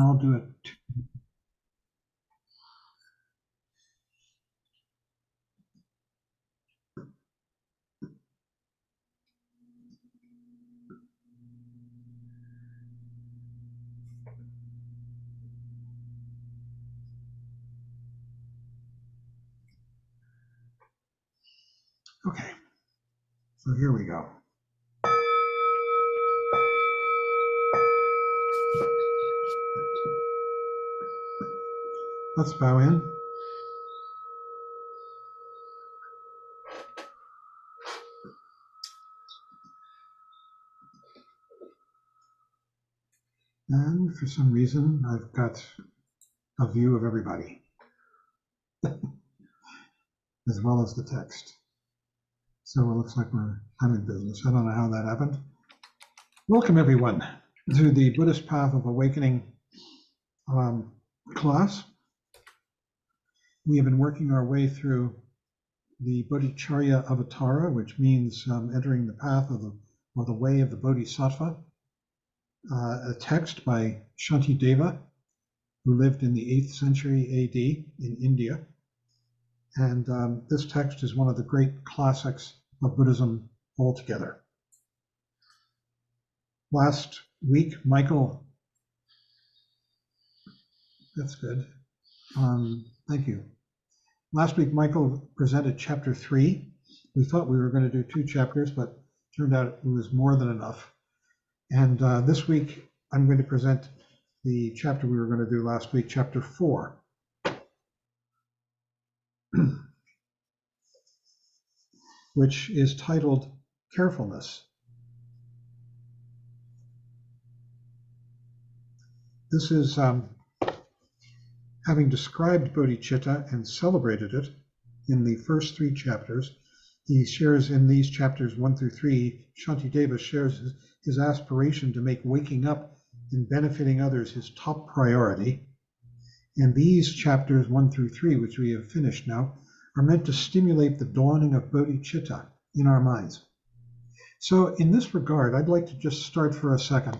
I'll do it. Okay, so here we go. Let's bow in. And for some reason, I've got a view of everybody, as well as the text. So it looks like I'm in business. I don't know how that happened. Welcome, everyone, to the Buddhist Path of Awakening class. We have been working our way through the Bodhicharya Avatara, which means entering the path of the way of the Bodhisattva, a text by Shantideva, who lived in the 8th century AD in India. And this text is one of the great classics of Buddhism altogether. Last week, Michael, that's good. Thank you. Last week, Michael presented chapter 3. We thought we were going to do 2 chapters, but turned out it was more than enough. And this week, I'm going to present the chapter we were going to do last week, chapter 4. Which is titled Carefulness. This is having described bodhicitta and celebrated it in the first 3 chapters. He shares in these chapters 1 through 3, Shantideva shares his aspiration to make waking up and benefiting others his top priority. And these chapters 1 through 3, which we have finished now, are meant to stimulate the dawning of bodhicitta in our minds. So in this regard, I'd like to just start for a second.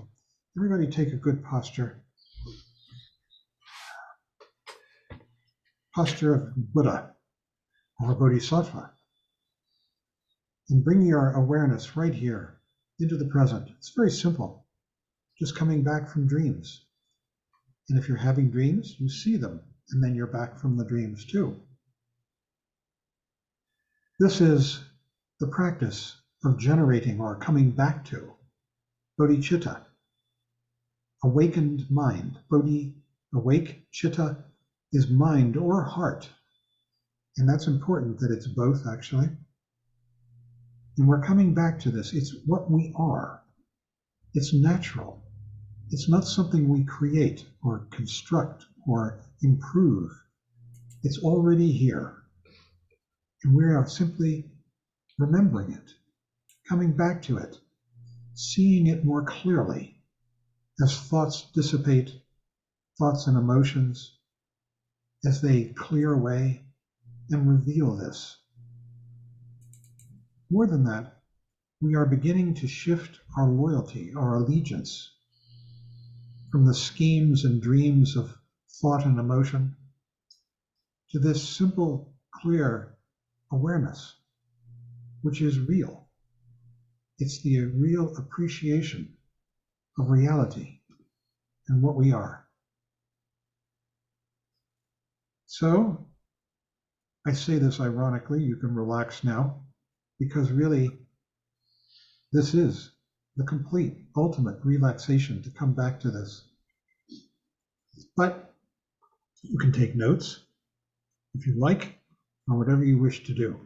Everybody take a good posture. Posture of Buddha or Bodhisattva. And bring your awareness right here into the present. It's very simple. Just coming back from dreams. And if you're having dreams, you see them, and then you're back from the dreams too. This is the practice of generating or coming back to bodhicitta, awakened mind. Bodhi, awake, chitta is mind or heart. And that's important that it's both, actually. And we're coming back to this. It's what we are. It's natural. It's not something we create or construct or improve. It's already here. And we are simply remembering it, coming back to it, seeing it more clearly as thoughts dissipate, thoughts and emotions, as they clear away and reveal this. More than that, we are beginning to shift our loyalty, our allegiance, from the schemes and dreams of thought and emotion to this simple, clear awareness, which is real. It's the real appreciation of reality and what we are. So, I say this ironically, you can relax now, because really, this is the complete, ultimate relaxation to come back to this. But you can take notes if you like, or whatever you wish to do.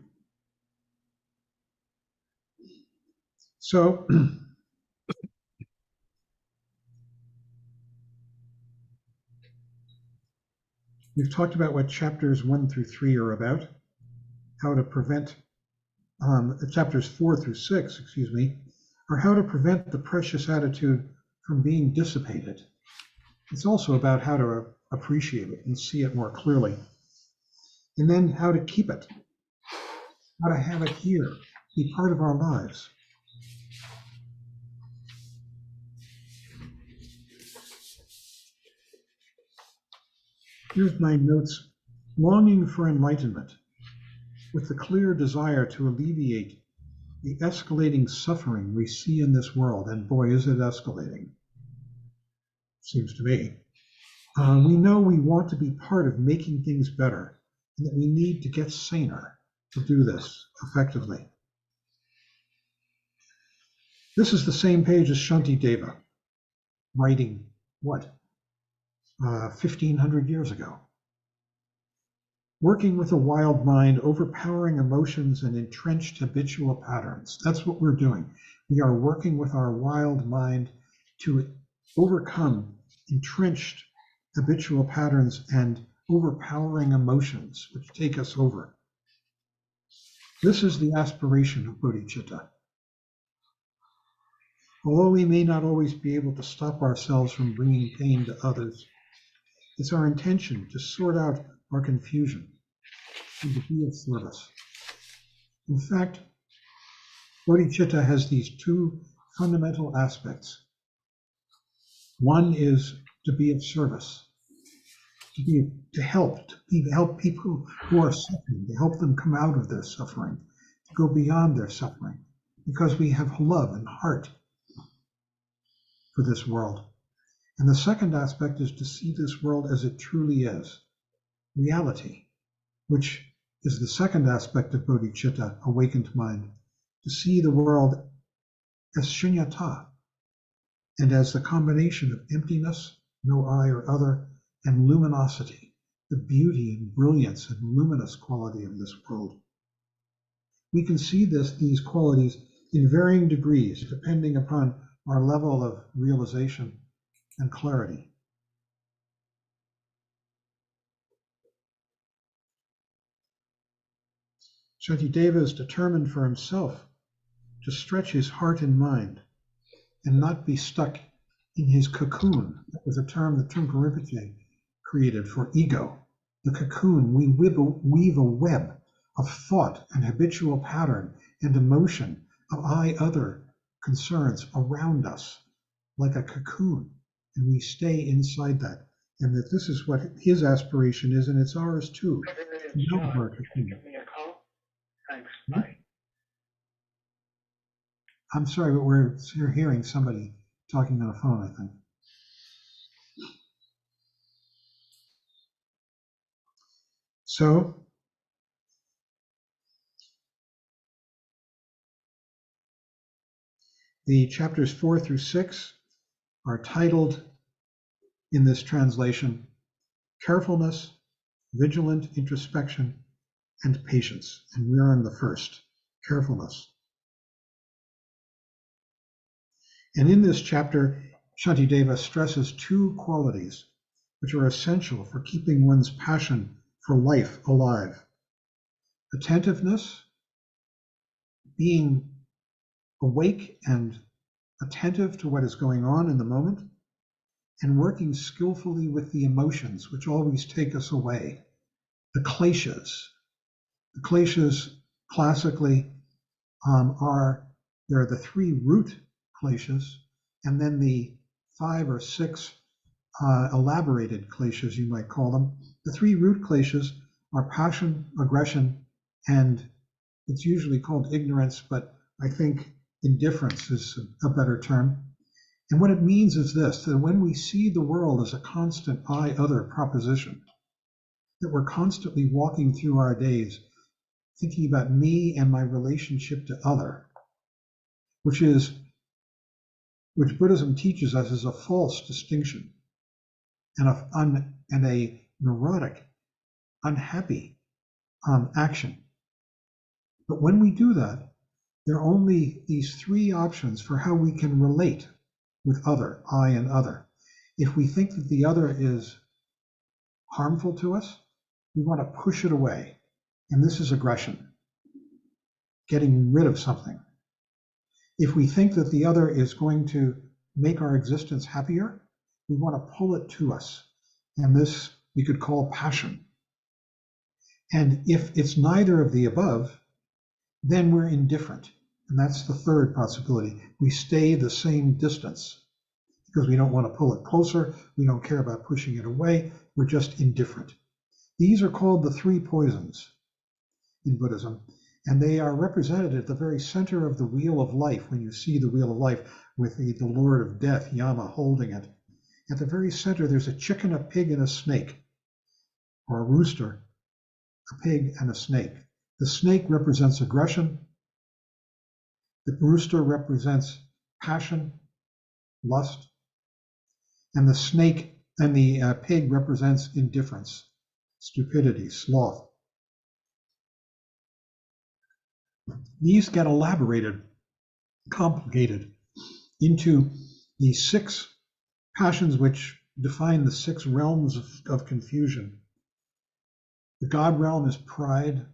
So, we've talked about what chapters 1 through 3 are about, how to prevent, chapters 4 through 6, are how to prevent the precious attitude from being dissipated. It's also about how to appreciate it and see it more clearly. And then how to keep it, how to have it here, be part of our lives. Here's my notes. Longing for enlightenment with the clear desire to alleviate the escalating suffering we see in this world, and boy, is it escalating, seems to me. We know we want to be part of making things better, and that we need to get saner to do this effectively. This is the same page as Shantideva, writing, 1,500 years ago. Working with a wild mind, overpowering emotions and entrenched habitual patterns. That's what we're doing. We are working with our wild mind to overcome entrenched habitual patterns and overpowering emotions which take us over. This is the aspiration of bodhicitta. Although we may not always be able to stop ourselves from bringing pain to others, it's our intention to sort out our confusion and to be of service. In fact, bodhicitta has these two fundamental aspects. One is to be of service, to help people who are suffering, to help them come out of their suffering, to go beyond their suffering, because we have love and heart for this world. And the second aspect is to see this world as it truly is, reality, which is the second aspect of bodhicitta, awakened mind, to see the world as shunyata, and as the combination of emptiness, no I or other, and luminosity, the beauty and brilliance and luminous quality of this world. We can see these qualities in varying degrees, depending upon our level of realization and clarity. Shantideva is determined for himself to stretch his heart and mind and not be stuck in his cocoon. That was a term that Trungpa Rinpoche created for ego. The cocoon, we weave a web of thought and habitual pattern and emotion of I-other concerns around us like a cocoon, and we stay inside that. And that this is what his aspiration is, and it's ours too. Give me a call. Thanks. Bye. I'm sorry, but we're hearing somebody talking on a phone, I think. So, the chapters 4 through 6 are titled in this translation, Carefulness, Vigilant Introspection, and Patience. And we're on the first, Carefulness. And in this chapter, Shantideva stresses two qualities which are essential for keeping one's passion for life alive. Attentiveness, being awake and attentive to what is going on in the moment, and working skillfully with the emotions which always take us away. The kleshas. The kleshas classically there are the three root kleshas, and then the 5 or 6 elaborated kleshas, you might call them. The 3 root kleshas are passion, aggression, and it's usually called ignorance, but I think indifference is a better term. And what it means is this, that when we see the world as a constant I-other proposition, that we're constantly walking through our days thinking about me and my relationship to other, which Buddhism teaches us is a false distinction and a neurotic, unhappy action. But when we do that, there are only these 3 options for how we can relate with other, I and other. If we think that the other is harmful to us, we want to push it away. And this is aggression, getting rid of something. If we think that the other is going to make our existence happier, we want to pull it to us. And this we could call passion. And if it's neither of the above, then we're indifferent. And that's the third possibility. We stay the same distance. because we don't want to pull it closer. We don't care about pushing it away. We're just indifferent. These are called the three poisons in Buddhism, and they are represented at the very center of the wheel of life. When you see the wheel of life with the Lord of Death, Yama, holding it, at the very center there's a chicken, a pig, and a snake, or a rooster, a pig, and a snake. The snake represents aggression. The rooster represents passion, lust, and the snake and the pig represents indifference, stupidity, sloth. These get elaborated, complicated into the six passions which define the six realms of confusion. The God realm is pride.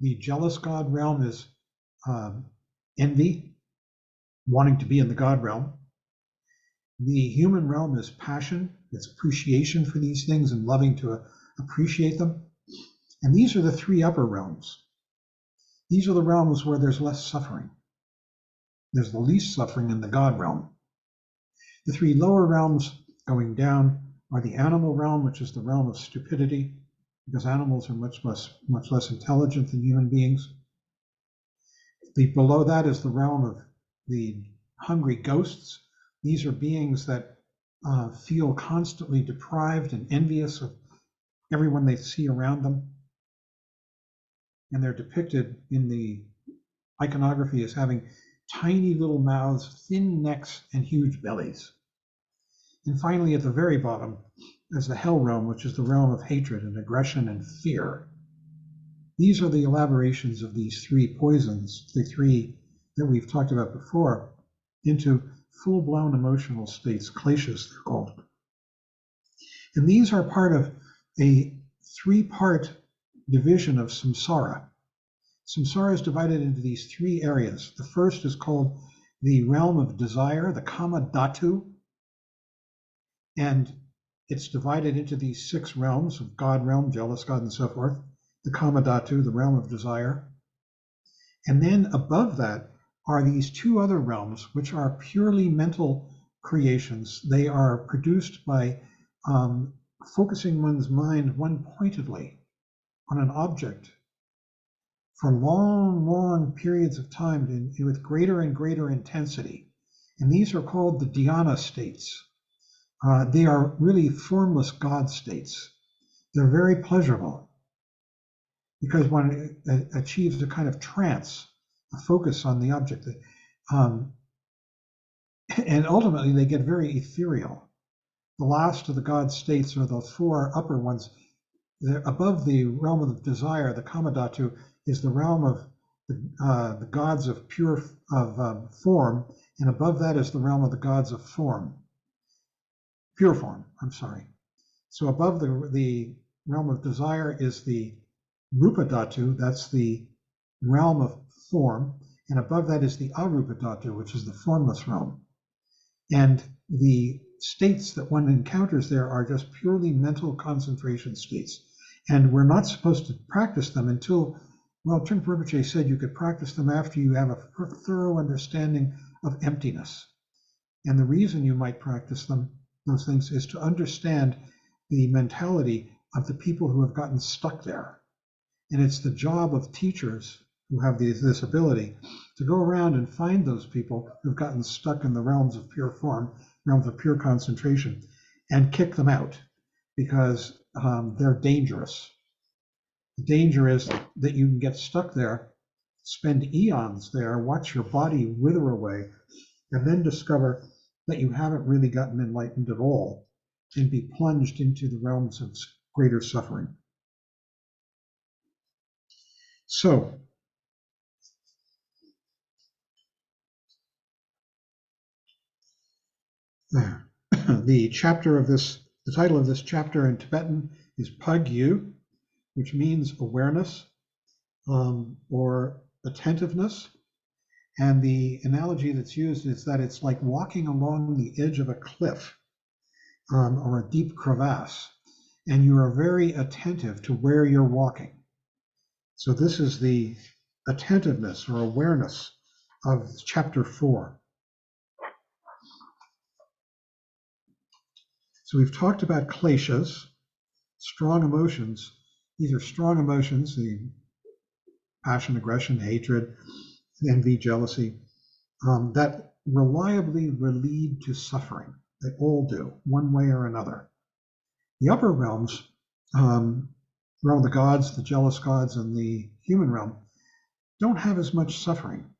The jealous God realm is envy, wanting to be in the God realm. The human realm is passion. It's appreciation for these things and loving to appreciate them. And these are the three upper realms. These are the realms where there's less suffering. There's the least suffering in the God realm. The three lower realms going down are the animal realm, which is the realm of stupidity, because animals are much less intelligent than human beings. Below that is the realm of the hungry ghosts. These are beings that feel constantly deprived and envious of everyone they see around them. And they're depicted in the iconography as having tiny little mouths, thin necks, and huge bellies. And finally, at the very bottom, is the hell realm, which is the realm of hatred and aggression and fear. These are the elaborations of these three poisons, the three that we've talked about before, into full-blown emotional states, kleshas they're called. And these are part of a three-part division of samsara. Samsara is divided into these three areas. The first is called the realm of desire, the kama dhatu, and it's divided into these six realms of God realm, jealous God, and so forth. The kama dhatu, the realm of desire. And then above that are these two other realms, which are purely mental creations. They are produced by focusing one's mind one-pointedly on an object for long periods of time with greater and greater intensity. And these are called the dhyana states. They are really formless God states. They're very pleasurable because one achieves a kind of trance, a focus on the object. And ultimately they get very ethereal. The last of the God states are the four upper ones. Above the realm of desire, the kama dhatu, is the realm of the gods of form, and above that is the realm of the gods of pure form. So above the realm of desire is the rupa dhatu, that's the realm of form, and above that is the arupa dhatu, which is the formless realm. And the states that one encounters there are just purely mental concentration states. And we're not supposed to practice them until, well, Trungpa Rinpoche said you could practice them after you have a thorough understanding of emptiness. And the reason you might practice those things, is to understand the mentality of the people who have gotten stuck there. And it's the job of teachers who have this ability to go around and find those people who've gotten stuck in the realms of pure form, realms of pure concentration, and kick them out because they're dangerous. The danger is that you can get stuck there, spend eons there, watch your body wither away, and then discover that you haven't really gotten enlightened at all and be plunged into the realms of greater suffering. So, the title of this chapter in Tibetan is Pagyu, which means awareness or attentiveness. And the analogy that's used is that it's like walking along the edge of a cliff or a deep crevasse, and you are very attentive to where you're walking. So this is the attentiveness or awareness of chapter 4. So we've talked about kleshas, strong emotions. These are strong emotions, the passion, aggression, hatred, envy, jealousy, that reliably lead to suffering. They all do, one way or another. The upper realms, realm of the gods, the jealous gods, and the human realm, don't have as much suffering.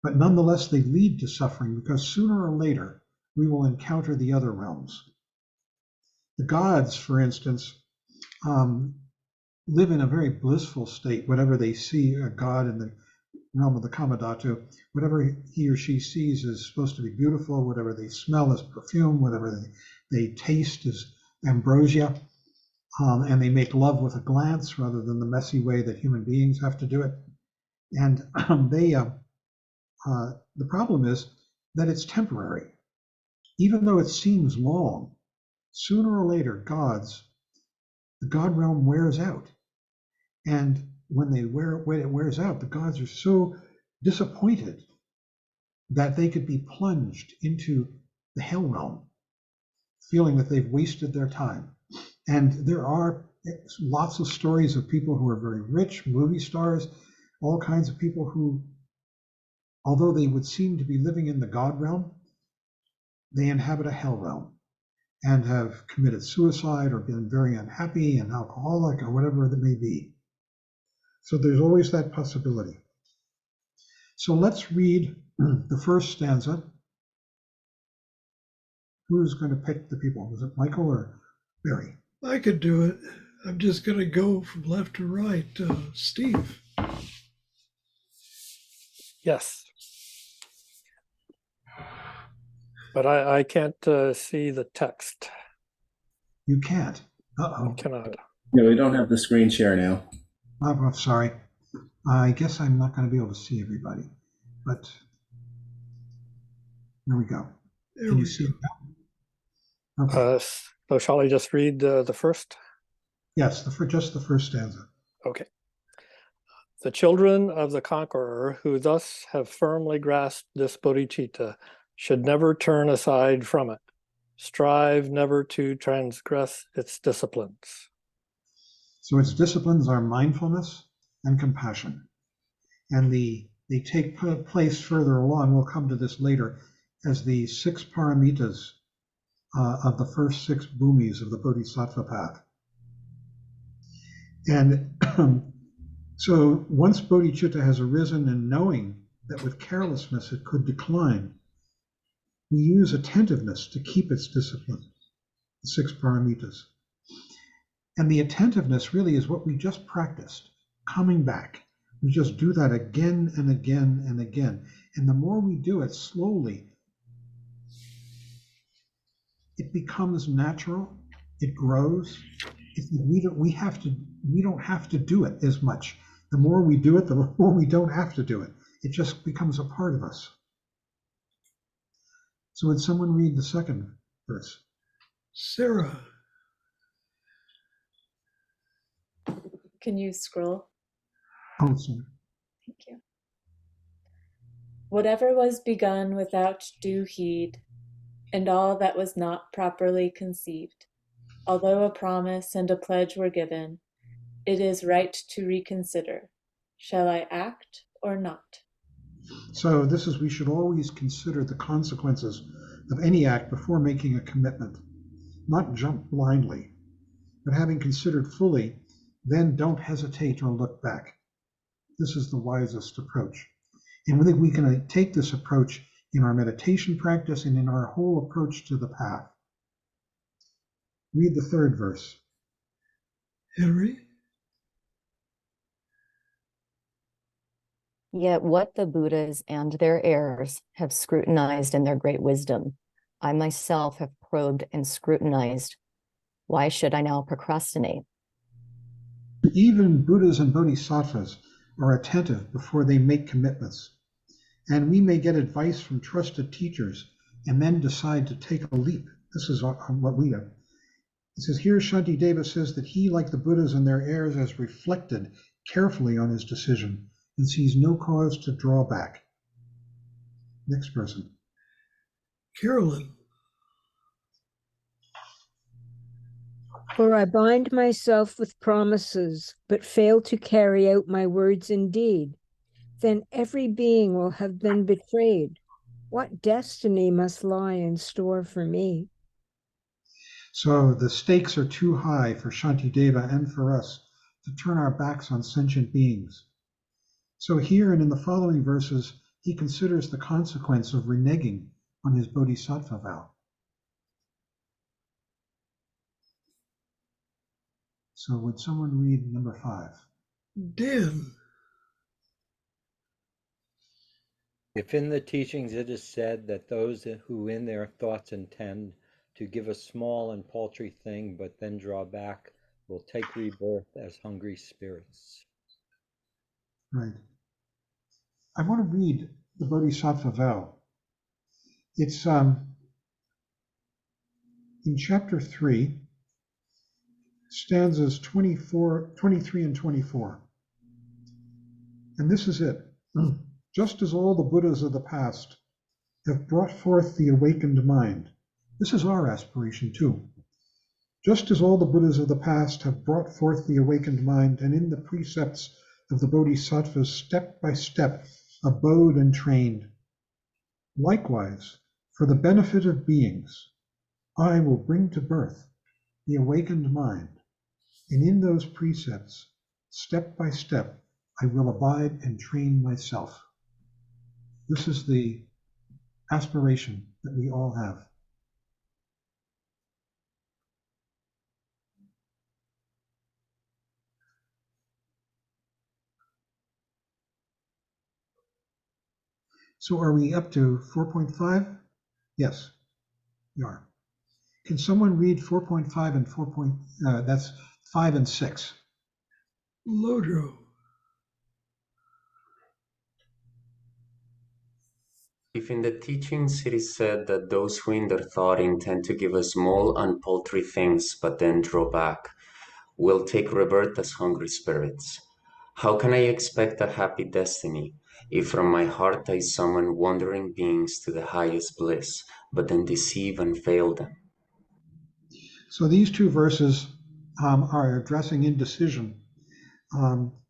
But nonetheless, they lead to suffering because sooner or later, we will encounter the other realms. The gods, for instance, live in a very blissful state. Whatever they see, a god in the realm of the Kamadhatu, whatever he or she sees is supposed to be beautiful, whatever they smell is perfume, whatever they taste is ambrosia, and they make love with a glance rather than the messy way that human beings have to do it. And the problem is that it's temporary. Even though it seems long, sooner or later, the God realm wears out. And when it wears out, the gods are so disappointed that they could be plunged into the hell realm, feeling that they've wasted their time. And there are lots of stories of people who are very rich, movie stars, all kinds of people who, although they would seem to be living in the God realm, they inhabit a hell realm and have committed suicide or been very unhappy and alcoholic or whatever it may be. So there's always that possibility. So let's read the first stanza. Who's going to pick the people? Was it Michael or Barry? I could do it. I'm just going to go from left to right. Steve. Yes. But I can't see the text. You can't. Uh-oh. I cannot. No, we don't have the screen share now. I'm sorry. I guess I'm not going to be able to see everybody, but here we go. Can you see it now? Okay. So shall I just read the first? Yes, just the first stanza. Okay. The children of the conqueror who thus have firmly grasped this bodhicitta should never turn aside from it. Strive never to transgress its disciplines. So its disciplines are mindfulness and compassion. And they take place further along. We'll come to this later as the 6 paramitas of the first 6 bhumis of the Bodhisattva path. And so once bodhicitta has arisen and knowing that with carelessness it could decline, we use attentiveness to keep its discipline, the 6 paramitas. And the attentiveness really is what we just practiced, coming back. We just do that again and again and again. And the more we do it slowly, it becomes natural, it grows. We don't have to do it as much. The more we do it, the more we don't have to do it. It just becomes a part of us. So would someone read the second verse? Sarah. Can you scroll? Oh, sorry. Thank you. Whatever was begun without due heed, and all that was not properly conceived, although a promise and a pledge were given, it is right to reconsider. Shall I act or not? So we should always consider the consequences of any act before making a commitment, not jump blindly, but having considered fully, then don't hesitate or look back. This is the wisest approach. And I think we can take this approach in our meditation practice and in our whole approach to the path. Read the third verse. Henry. Yet what the Buddhas and their heirs have scrutinized in their great wisdom, I myself have probed and scrutinized. Why should I now procrastinate? Even Buddhas and Bodhisattvas are attentive before they make commitments. And we may get advice from trusted teachers and then decide to take a leap. This is what we do. It says here, Shantideva says that he, like the Buddhas and their heirs, has reflected carefully on his decision and sees no cause to draw back. Next person. Carolyn. For I bind myself with promises, but fail to carry out my words in deed. Then every being will have been betrayed. What destiny must lie in store for me? So the stakes are too high for Shantideva and for us to turn our backs on sentient beings. So here and in the following verses, he considers the consequence of reneging on his Bodhisattva vow. So would someone read number 5? Dan. If in the teachings it is said that those who in their thoughts intend to give a small and paltry thing but then draw back will take rebirth as hungry spirits. Right. I want to read the Bodhisattva vow. It's in chapter 3, stanzas 23 and 24. And this is it. Just as all the Buddhas of the past have brought forth the awakened mind. This is our aspiration too. Just as all the Buddhas of the past have brought forth the awakened mind, and in the precepts of the Bodhisattvas step by step abode and trained. Likewise, for the benefit of beings, I will bring to birth the awakened mind, and in those precepts, step by step, I will abide and train myself. This is the aspiration that we all have. So are we up to 4.5? Yes, we are. Can someone read 4.5 and 4. That's 5 and 6? Lodro. If in the teachings it is said that those who in their thought intend to give a small and paltry things but then draw back will take rebirth as hungry spirits, how can I expect a happy destiny if from my heart I summon wandering beings to the highest bliss, but then deceive and fail them? So these two verses are addressing indecision,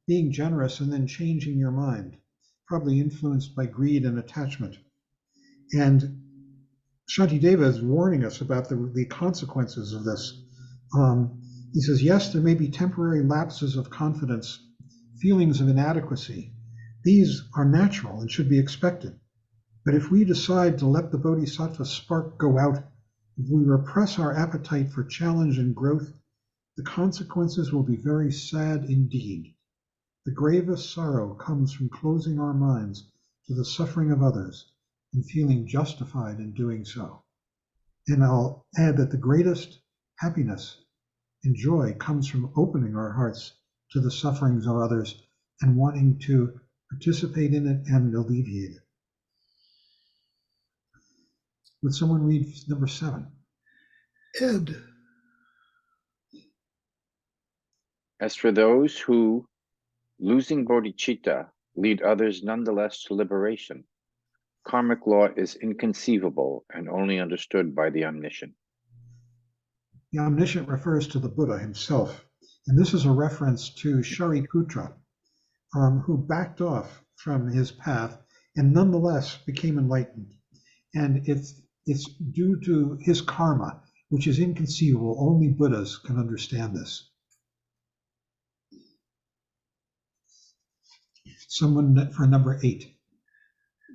being generous and then changing your mind, probably influenced by greed and attachment. And Shantideva is warning us about the consequences of this. He says, yes, there may be temporary lapses of confidence, feelings of inadequacy. These are natural and should be expected. But if we decide to let the Bodhisattva spark go out, if we repress our appetite for challenge and growth, the consequences will be very sad indeed. The gravest sorrow comes from closing our minds to the suffering of others and feeling justified in doing so. And I'll add that the greatest happiness and joy comes from opening our hearts to the sufferings of others and wanting to participate in it and alleviate it. Would someone read number 7? Ed. As for those who, losing bodhicitta, lead others nonetheless to liberation, karmic law is inconceivable and only understood by the omniscient. The omniscient refers to the Buddha himself, and this is a reference to Shariputra, who backed off from his path and nonetheless became enlightened. And it's due to his karma, which is inconceivable. Only Buddhas can understand this. Someone for number 8.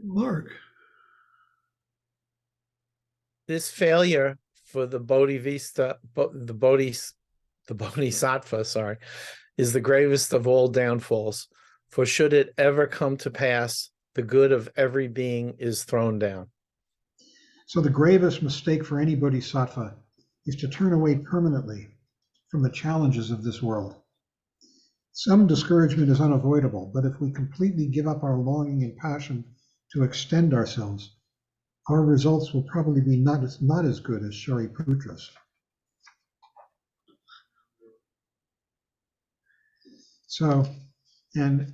Mark. This failure for the Bodhisattva, is the gravest of all downfalls. For should it ever come to pass, the good of every being is thrown down. So the gravest mistake for any bodhisattva is to turn away permanently from the challenges of this world. Some discouragement is unavoidable, but if we completely give up our longing and passion to extend ourselves, our results will probably be not as good as Shariputra's. So, and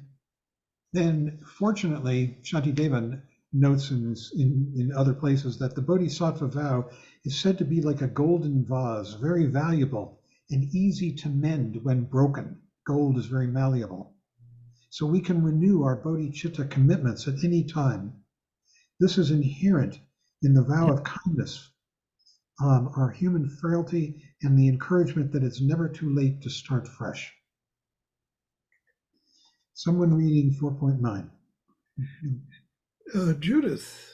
then fortunately, Shantideva notes in other places that the Bodhisattva vow is said to be like a golden vase, very valuable and easy to mend when broken. Gold is very malleable. So we can renew our bodhicitta commitments at any time. This is inherent in the vow of kindness, our human frailty, and the encouragement that it's never too late to start fresh. Someone reading 4.9. Judith.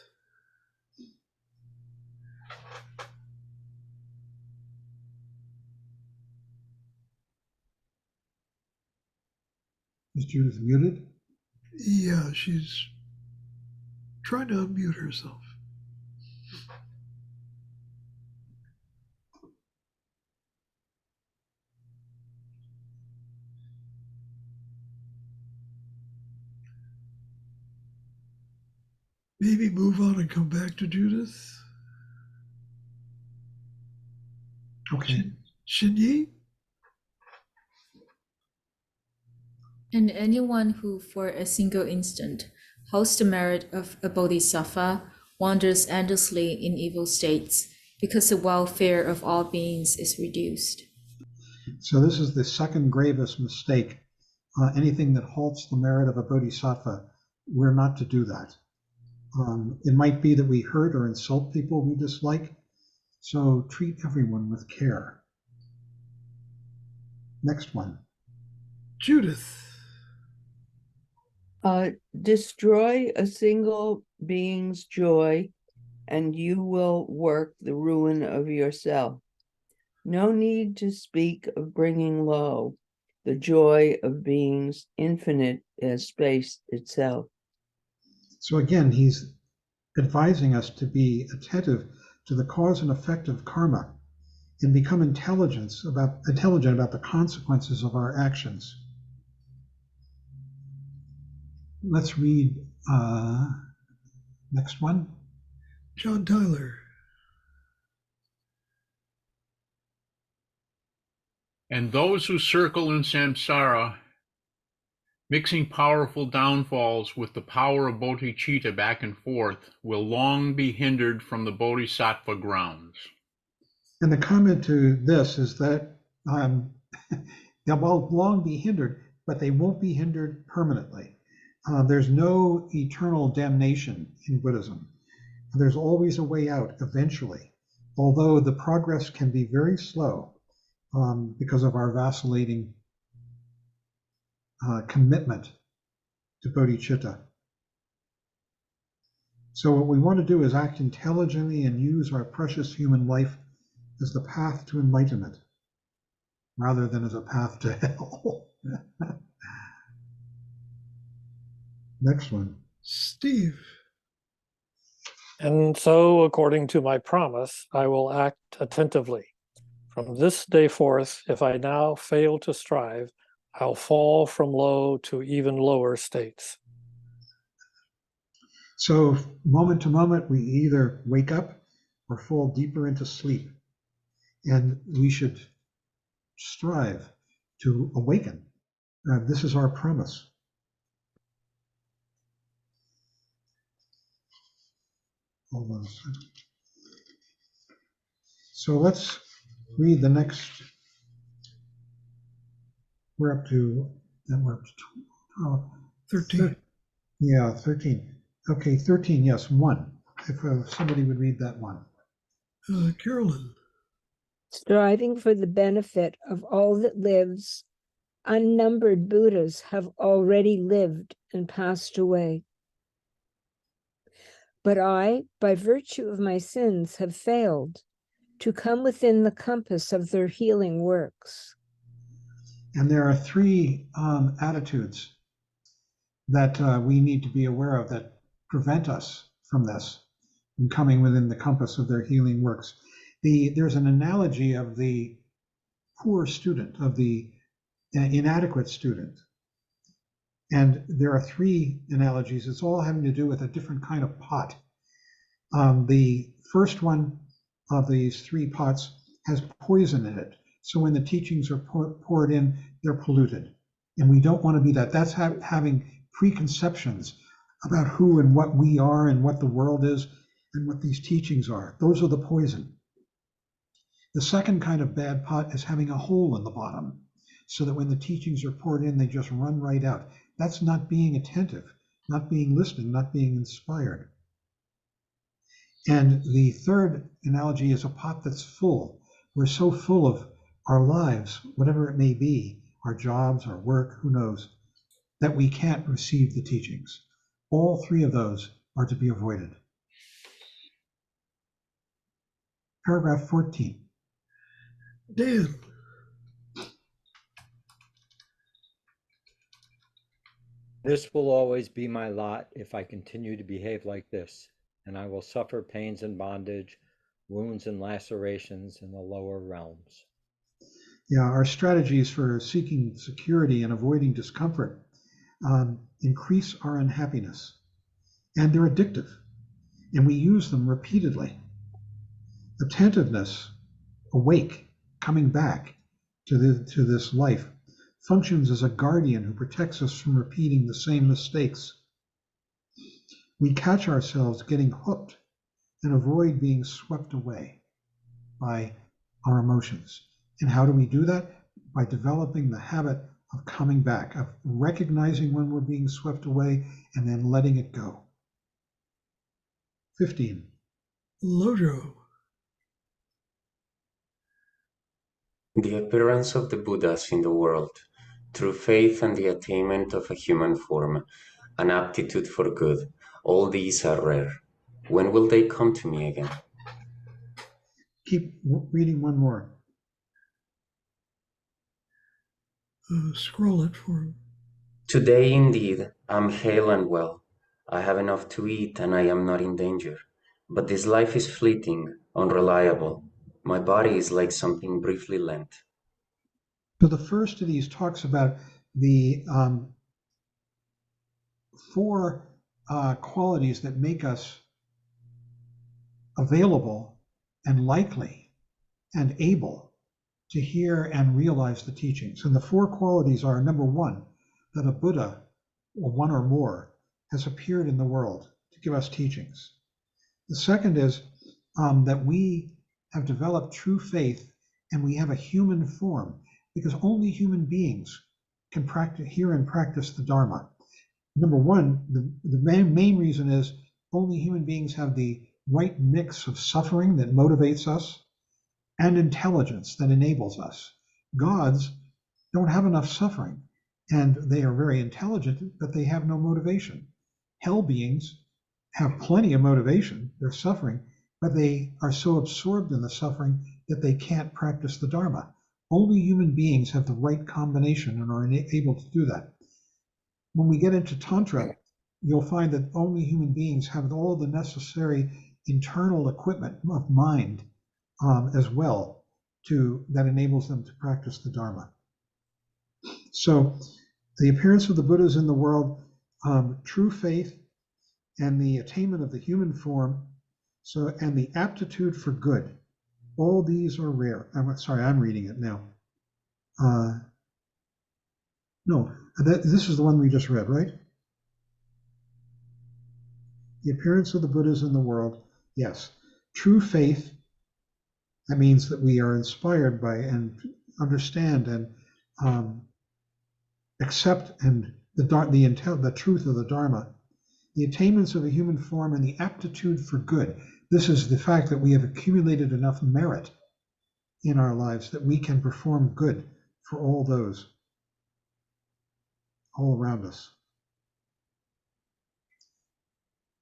Is Judith muted? Yeah, she's trying to unmute herself. Maybe move on and come back to Judith. Okay. Shinyi? And anyone who for a single instant holds the merit of a bodhisattva wanders endlessly in evil states because the welfare of all beings is reduced. So this is the second gravest mistake. Anything that halts the merit of a bodhisattva, we're not to do that. It might be that we hurt or insult people we dislike, so treat everyone with care. Next one. Judith. Destroy a single being's joy, and you will work the ruin of yourself. No need to speak of bringing low the joy of beings infinite as space itself. So again, he's advising us to be attentive to the cause and effect of karma and become intelligent about the consequences of our actions. Let's read next one. John Tyler. And those who circle in samsara, mixing powerful downfalls with the power of bodhicitta back and forth, will long be hindered from the bodhisattva grounds. And the comment to this is that they'll long be hindered, but they won't be hindered permanently. There's no eternal damnation in Buddhism. There's always a way out eventually, although the progress can be very slow because of our vacillating commitment to bodhicitta. So what we want to do is act intelligently and use our precious human life as the path to enlightenment rather than as a path to hell. Next one. Steve. And so, according to my promise, I will act attentively. From this day forth, if I now fail to strive, I'll fall from low to even lower states. So moment to moment, we either wake up or fall deeper into sleep. And we should strive to awaken. This is our promise. Hold on a second. So let's read the next. We're up to 13. Yeah, 13. Okay, 13, yes, 1. If somebody would read that one. Carolyn. Striving for the benefit of all that lives, unnumbered Buddhas have already lived and passed away. But I, by virtue of my sins, have failed to come within the compass of their healing works. And there are 3 attitudes that we need to be aware of that prevent us from this, from coming within the compass of their healing works. There's an analogy of the poor student, of the inadequate student. And there are 3 analogies. It's all having to do with a different kind of pot. The first one of these 3 pots has poison in it. So when the teachings are poured in, they're polluted. And we don't want to be that. That's having preconceptions about who and what we are and what the world is and what these teachings are. Those are the poison. The second kind of bad pot is having a hole in the bottom, so that when the teachings are poured in, they just run right out. That's not being attentive, not being listening, not being inspired. And the third analogy is a pot that's full. We're so full of our lives, whatever it may be, our jobs, our work, who knows, that we can't receive the teachings. All three of those are to be avoided. Paragraph 14. Dan. This will always be my lot if I continue to behave like this, and I will suffer pains and bondage, wounds and lacerations in the lower realms. Yeah, our strategies for seeking security and avoiding discomfort increase our unhappiness, and they're addictive, and we use them repeatedly. Attentiveness, awake, coming back to this life, functions as a guardian who protects us from repeating the same mistakes. We catch ourselves getting hooked and avoid being swept away by our emotions. And how do we do that? By developing the habit of coming back, of recognizing when we're being swept away and then letting it go. 15. Lojo. The appearance of the Buddhas in the world, through faith and the attainment of a human form, an aptitude for good, all these are rare. When will they come to me again? Keep reading one more. Scroll it for him. Today, indeed, I'm hale and well. I have enough to eat and I am not in danger. But this life is fleeting, unreliable. My body is like something briefly lent. So the first of these talks about the four qualities that make us available and likely and able to hear and realize the teachings. And the four qualities are, number one, that a Buddha, or one or more, has appeared in the world to give us teachings. The second is that we have developed true faith and we have a human form, because only human beings can hear and practice the Dharma. Number one, the main reason is only human beings have the right mix of suffering that motivates us and intelligence that enables us. Gods don't have enough suffering, and they are very intelligent, but they have no motivation. Hell beings have plenty of motivation, they're suffering, but they are so absorbed in the suffering that they can't practice the Dharma. Only human beings have the right combination and are able to do that. When we get into Tantra, you'll find that only human beings have all the necessary internal equipment of mind as well that enables them to practice the Dharma. So the appearance of the Buddhas in the world, true faith, and the attainment of the human form, and the aptitude for good. All these are rare. I'm reading it now. No, this is the one we just read, right? The appearance of the Buddhas in the world, yes. True faith, that means that we are inspired by and understand and accept and the truth of the Dharma. The attainments of a human form and the aptitude for good. This is the fact that we have accumulated enough merit in our lives that we can perform good for all those all around us.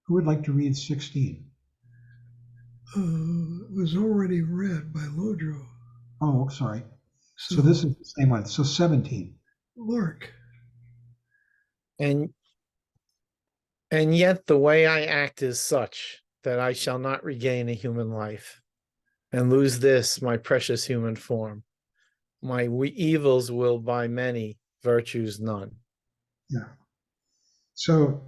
Who would like to read 16? It was already read by Lojo. Oh, sorry. So this is the same one. So 17. Lark. And yet the way I act is such that I shall not regain a human life and lose this, my precious human form. My evils will by many, virtues none. Yeah. So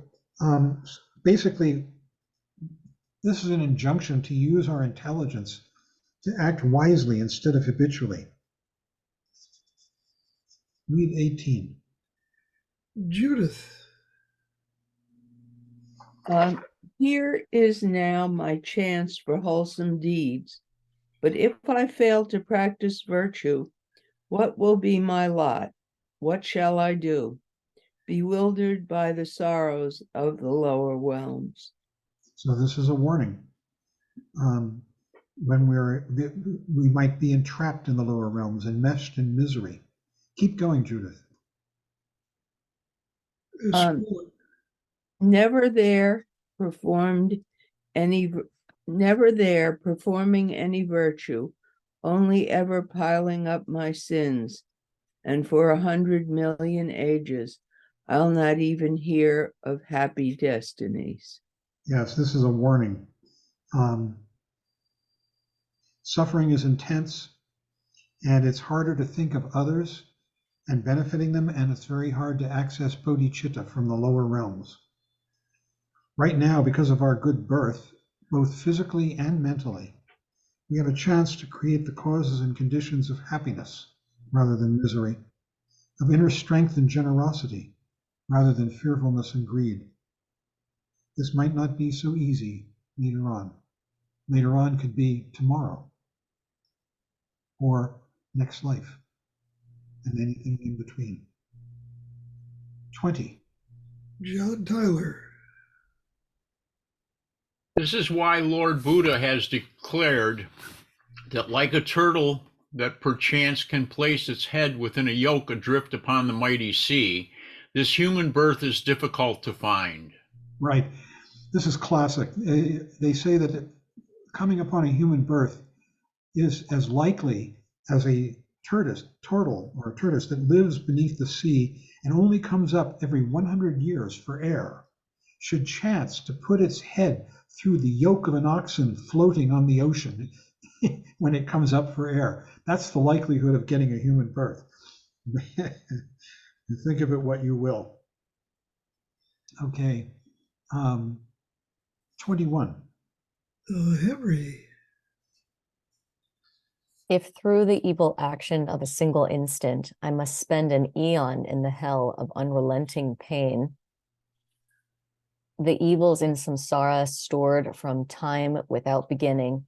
basically, this is an injunction to use our intelligence to act wisely instead of habitually. Read 18. Judith. Here is now my chance for wholesome deeds. But if I fail to practice virtue, what will be my lot? What shall I do? Bewildered by the sorrows of the lower realms. So this is a warning. When we might be entrapped in the lower realms, enmeshed in misery. Keep going, Judith. Never there performing any virtue, only ever piling up my sins, and for 100 million ages, I'll not even hear of happy destinies. Yes, this is a warning. Suffering is intense, and it's harder to think of others and benefiting them, and it's very hard to access bodhicitta from the lower realms. Right now, because of our good birth, both physically and mentally, we have a chance to create the causes and conditions of happiness rather than misery, of inner strength and generosity rather than fearfulness and greed. This might not be so easy later on. Later on could be tomorrow or next life and anything in between. 20. John Tyler. This is why Lord Buddha has declared that like a turtle that perchance can place its head within a yoke adrift upon the mighty sea, this human birth is difficult to find. Right. This is classic. They say that coming upon a human birth is as likely as a turtle or a tortoise that lives beneath the sea and only comes up every 100 years for air, should chance to put its head through the yoke of an oxen floating on the ocean when it comes up for air. That's the likelihood of getting a human birth. Think of it what you will. Okay. 21. Henry. If through the evil action of a single instant, I must spend an eon in the hell of unrelenting pain, the evils in samsara stored from time without beginning,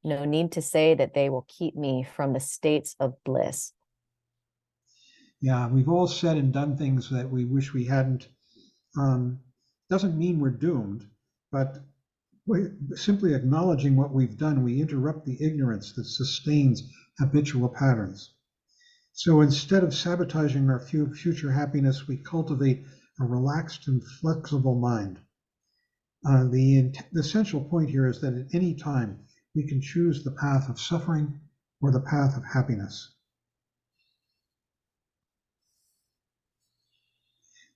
no need to say that they will keep me from the states of bliss. Yeah, we've all said and done things that we wish we hadn't. Doesn't mean we're doomed, but simply acknowledging what we've done, we interrupt the ignorance that sustains habitual patterns. So instead of sabotaging our future happiness, we cultivate a relaxed and flexible mind. The essential point here is that at any time, we can choose the path of suffering or the path of happiness.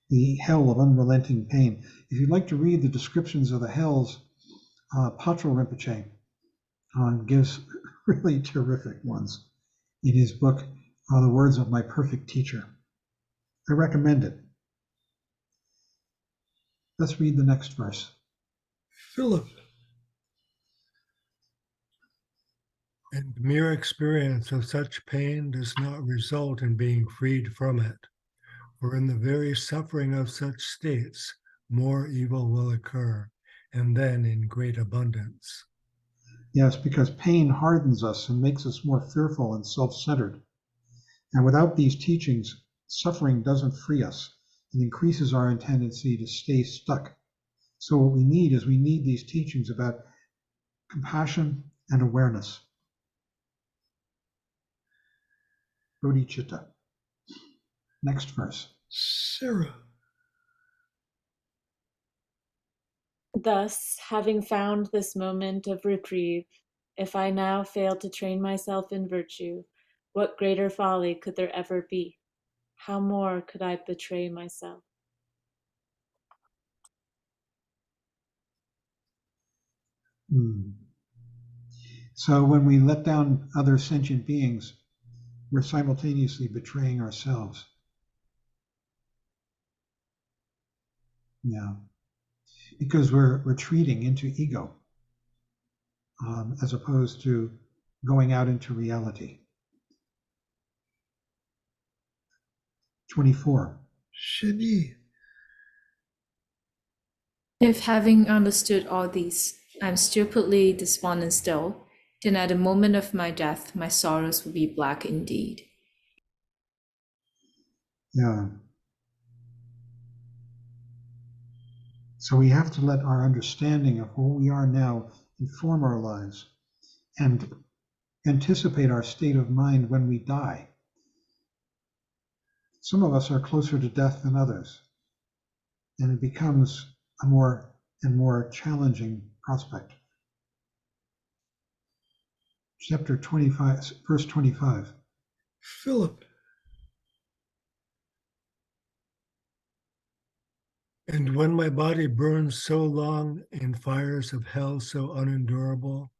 The hell of unrelenting pain. If you'd like to read the descriptions of the hells, Patra Rinpoche gives really terrific ones in his book, The Words of My Perfect Teacher. I recommend it. Let's read the next verse. Philip. And mere experience of such pain does not result in being freed from it, for in the very suffering of such states, more evil will occur, and then in great abundance. Yes, because pain hardens us and makes us more fearful and self-centered. And without these teachings, suffering doesn't free us. It increases our tendency to stay stuck. So what we need is these teachings about compassion and awareness. Bodhicitta. Next verse. Sarah. Thus, having found this moment of reprieve, if I now fail to train myself in virtue, what greater folly could there ever be? How more could I betray myself? So when we let down other sentient beings, we're simultaneously betraying ourselves. Yeah. Because we're retreating into ego as opposed to going out into reality. 24. Shani. If having understood all these, I'm stupidly despondent still, Then at the moment of my death, my sorrows will be black indeed. Yeah. So we have to let our understanding of who we are now inform our lives and anticipate our state of mind when we die. Some of us are closer to death than others, and it becomes a more and more challenging prospect. Chapter 25, verse 25. Philip. And when my body burns so long in fires of hell so unendurable,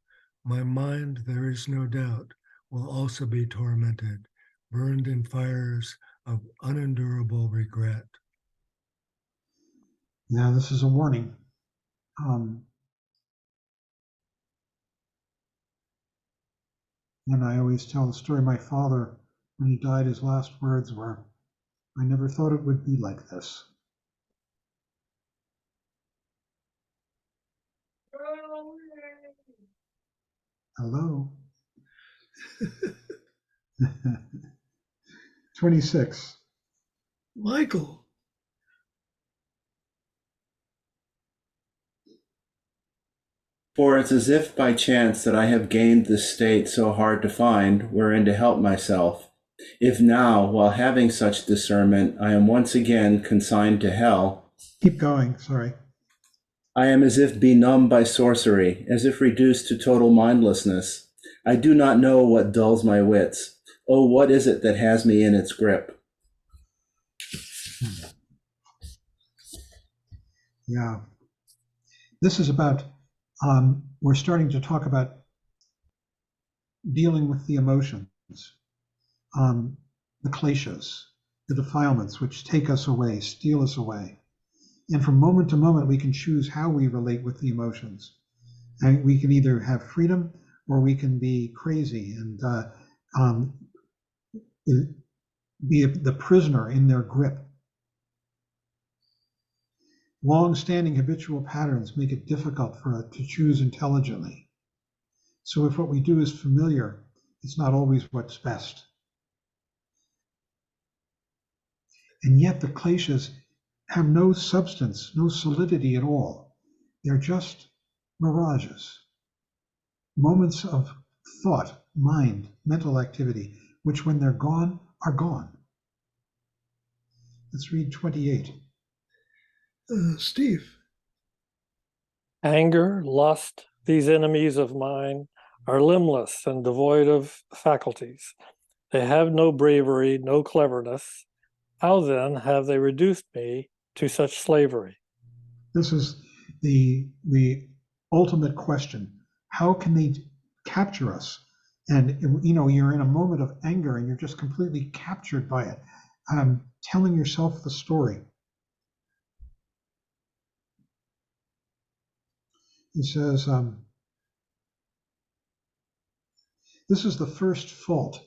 my mind, there is no doubt, will also be tormented, burned in fires of unendurable regret. Now, this is a warning. And I always tell the story, my father, when he died, his last words were, "I never thought it would be like this." Hello. 26. Michael. For it's as if by chance that I have gained this state so hard to find, wherein to help myself. If now, while having such discernment, I am once again consigned to hell. Keep going, sorry. I am as if benumbed by sorcery, as if reduced to total mindlessness. I do not know what dulls my wits. Oh, what is it that has me in its grip? Yeah. This is about, we're starting to talk about dealing with the emotions, the kleshas, the defilements which take us away, steal us away. And from moment to moment, we can choose how we relate with the emotions. And we can either have freedom or we can be crazy and be the prisoner in their grip. Long-standing habitual patterns make it difficult for us to choose intelligently. So if what we do is familiar, it's not always what's best. And yet the kleshas have no substance, no solidity at all. They're just mirages, moments of thought, mind, mental activity, which when they're gone, are gone. Let's read 28. Steve. Anger, lust, these enemies of mine are limbless and devoid of faculties. They have no bravery, no cleverness. How then have they reduced me to such slavery? This is the ultimate question. How can they capture us? And you're in a moment of anger and you're just completely captured by it. Telling yourself the story. He says, this is the first fault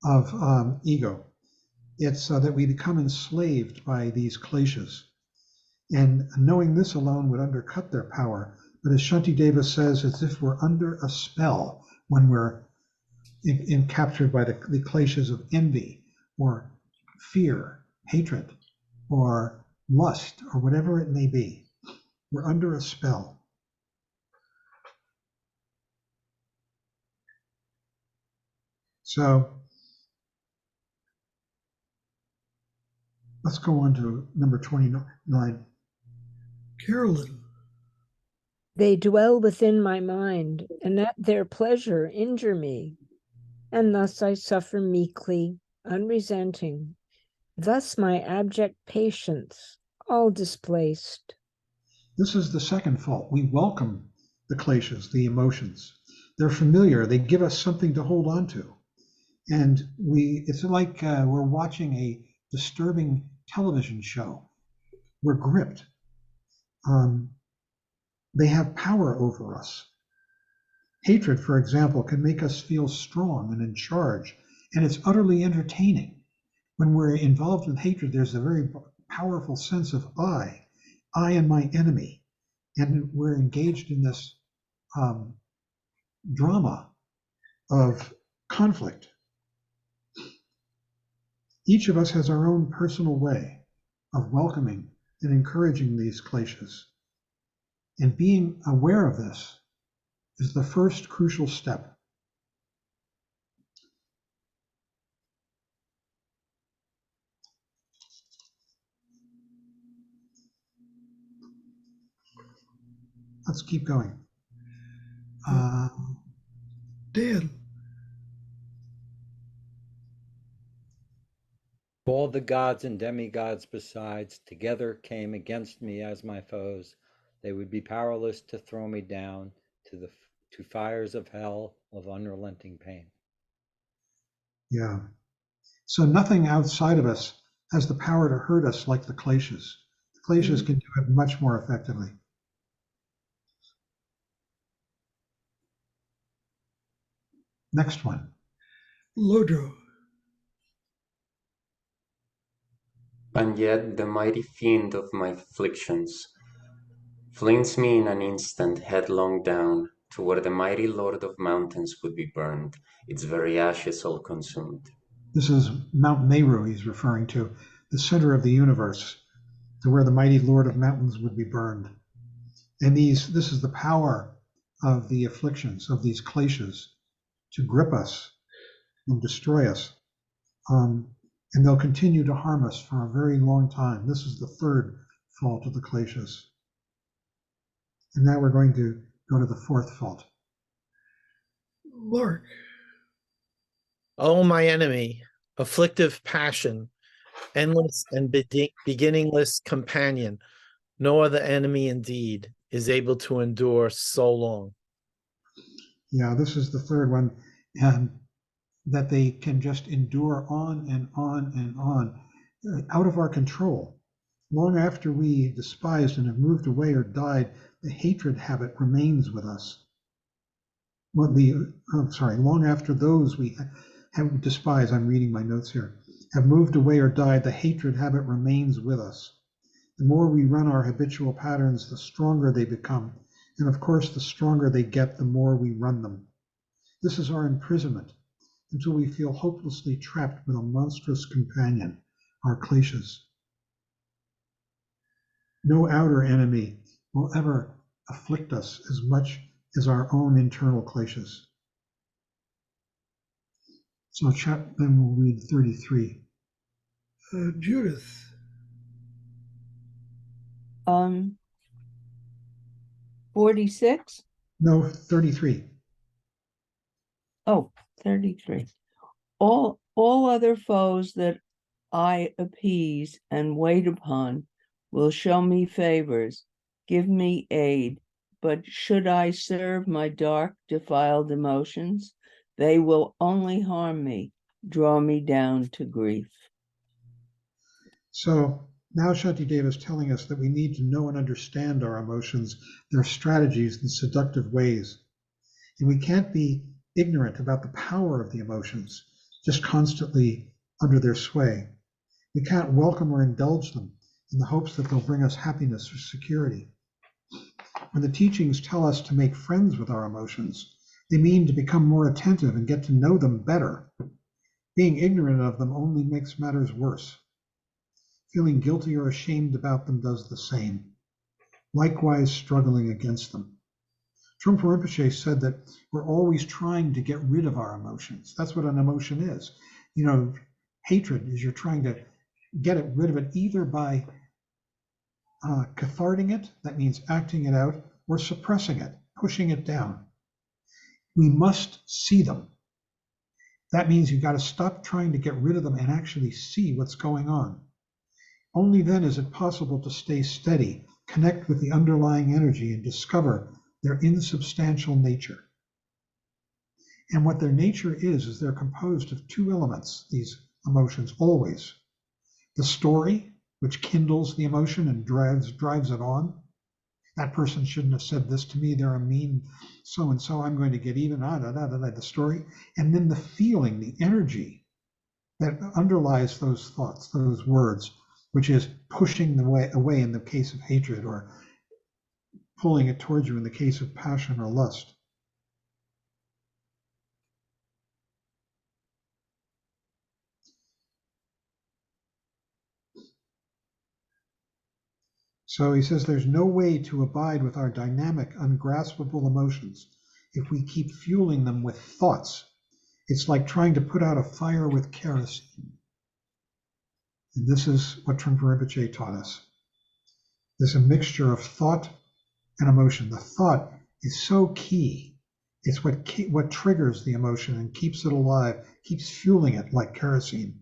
of ego. It's that we become enslaved by these kleshas. And knowing this alone would undercut their power. But as Shantideva says, it's as if we're under a spell when we're captured by the kleshas of envy or fear, hatred, or lust, or whatever it may be. We're under a spell. So let's go on to number 29. Carolyn. They dwell within my mind, and at their pleasure injure me, and thus I suffer meekly, unresenting. Thus my abject patience, all displaced. This is the second fault. We welcome the kleshas, the emotions. They're familiar. They give us something to hold on to. And it's like we're watching a disturbing television show. We're gripped. They have power over us. Hatred, for example, can make us feel strong and in charge, and it's utterly entertaining. When we're involved with hatred, there's a very powerful sense of I and my enemy, and we're engaged in this drama of conflict. Each of us has our own personal way of welcoming and encouraging these kleshas. And being aware of this is the first crucial step. Let's keep going. Dan. All the gods and demigods besides together came against me as my foes. They would be powerless to throw me down to fires of hell of unrelenting pain. Yeah. So nothing outside of us has the power to hurt us like the kleshas. The kleshas can do it much more effectively. Next one. Lodro. And yet the mighty fiend of my afflictions flings me in an instant headlong down to where the mighty Lord of Mountains would be burned, its very ashes all consumed. This is Mount Meru he's referring to, the center of the universe, to where the mighty Lord of Mountains would be burned. And this is the power of the afflictions, of these kleshas, to grip us and destroy us. And they'll continue to harm us for a very long time. This is the third fault of the kleshas. And now we're going to go to the fourth fault. Lark. O my enemy, afflictive passion, endless and beginningless companion, no other enemy indeed is able to endure so long. Yeah, this is the third one, and that they can just endure on and on and on, out of our control. Long after we despised and have moved away or died, the hatred habit remains with us. Long after those we have despised, I'm reading my notes here, have moved away or died, the hatred habit remains with us. The more we run our habitual patterns, the stronger they become. And of course, the stronger they get, the more we run them. This is our imprisonment, until we feel hopelessly trapped with a monstrous companion, our kleshas. No outer enemy will ever afflict us as much as our own internal kleshas. So then we'll read 33. Judith. 46? No, 33. Oh, 33. All other foes that I appease and wait upon will show me favors, give me aid. But should I serve my dark, defiled emotions, they will only harm me, draw me down to grief. So now Shantideva is telling us that we need to know and understand our emotions, their strategies and seductive ways. And we can't be ignorant about the power of the emotions, just constantly under their sway. We can't welcome or indulge them in the hopes that they'll bring us happiness or security. When the teachings tell us to make friends with our emotions, they mean to become more attentive and get to know them better. Being ignorant of them only makes matters worse. Feeling guilty or ashamed about them does the same. Likewise, struggling against them. Trungpa Rinpoche said that we're always trying to get rid of our emotions. That's what an emotion is. Hatred is you're trying to get rid of it either by catharting it, that means acting it out, or suppressing it, pushing it down. We must see them. That means you've got to stop trying to get rid of them and actually see what's going on. Only then is it possible to stay steady, connect with the underlying energy, and discover their insubstantial nature. And what their nature is they're composed of two elements, these emotions, always. The story, which kindles the emotion and drives it on. That person shouldn't have said this to me, they're a mean so-and-so, I'm going to get even, the story. And then the feeling, the energy that underlies those thoughts, those words, which is pushing the way away in the case of hatred, or pulling it towards you in the case of passion or lust. So he says there's no way to abide with our dynamic, ungraspable emotions if we keep fueling them with thoughts. It's like trying to put out a fire with kerosene. And this is what Trungpa Rinpoche taught us. There's a mixture of thought and emotion. The thought is so key. It's what triggers the emotion and keeps it alive, keeps fueling it like kerosene.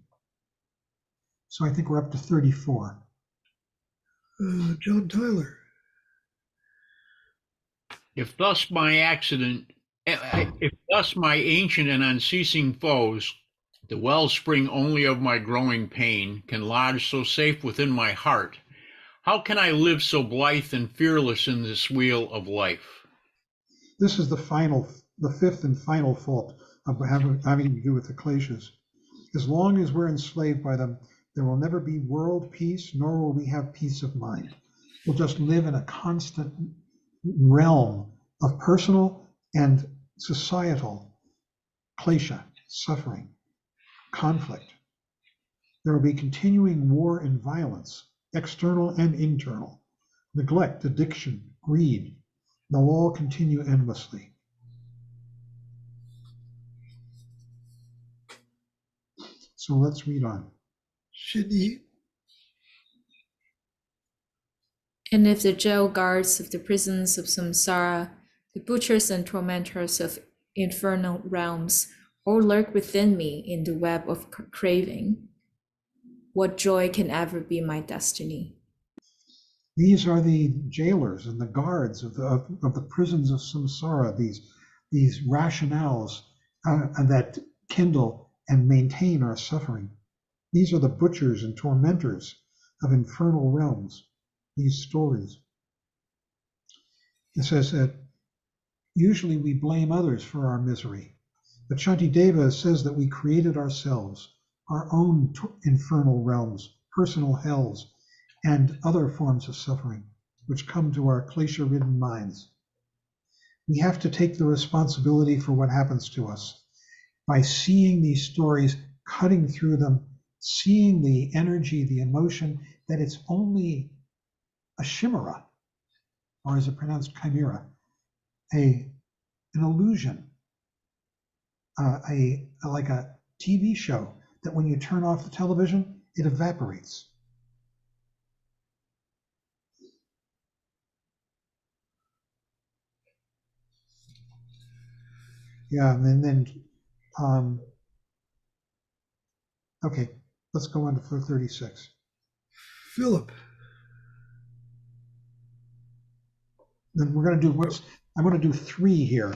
So I think we're up to 34. John Tyler. If thus my ancient and unceasing foes, the wellspring only of my growing pain, can lodge so safe within my heart, how can I live so blithe and fearless in this wheel of life? This is the fifth and final fault of having to do with the kleshas. As long as we're enslaved by them, there will never be world peace, nor will we have peace of mind. We'll just live in a constant realm of personal and societal klesha, suffering, conflict. There will be continuing war and violence, external and internal, neglect, addiction, greed. They'll all continue endlessly. So let's read on. Shidi. And if the jail guards of the prisons of samsara, the butchers and tormentors of infernal realms, all lurk within me in the web of craving, what joy can ever be my destiny? These are the jailers and the guards of the prisons of samsara, these rationales that kindle and maintain our suffering. These are the butchers and tormentors of infernal realms, these stories. It says that usually we blame others for our misery, but Shantideva says that we created ourselves, our own infernal realms, personal hells, and other forms of suffering which come to our klesha-ridden minds. We have to take the responsibility for what happens to us by seeing these stories, cutting through them, seeing the energy, the emotion, that it's only a chimera, or is it pronounced chimera, an illusion, like a TV show that when you turn off the television, it evaporates. Yeah, and then okay, let's go on to 36. Philip. Then we're going to do I'm going to do 3 here.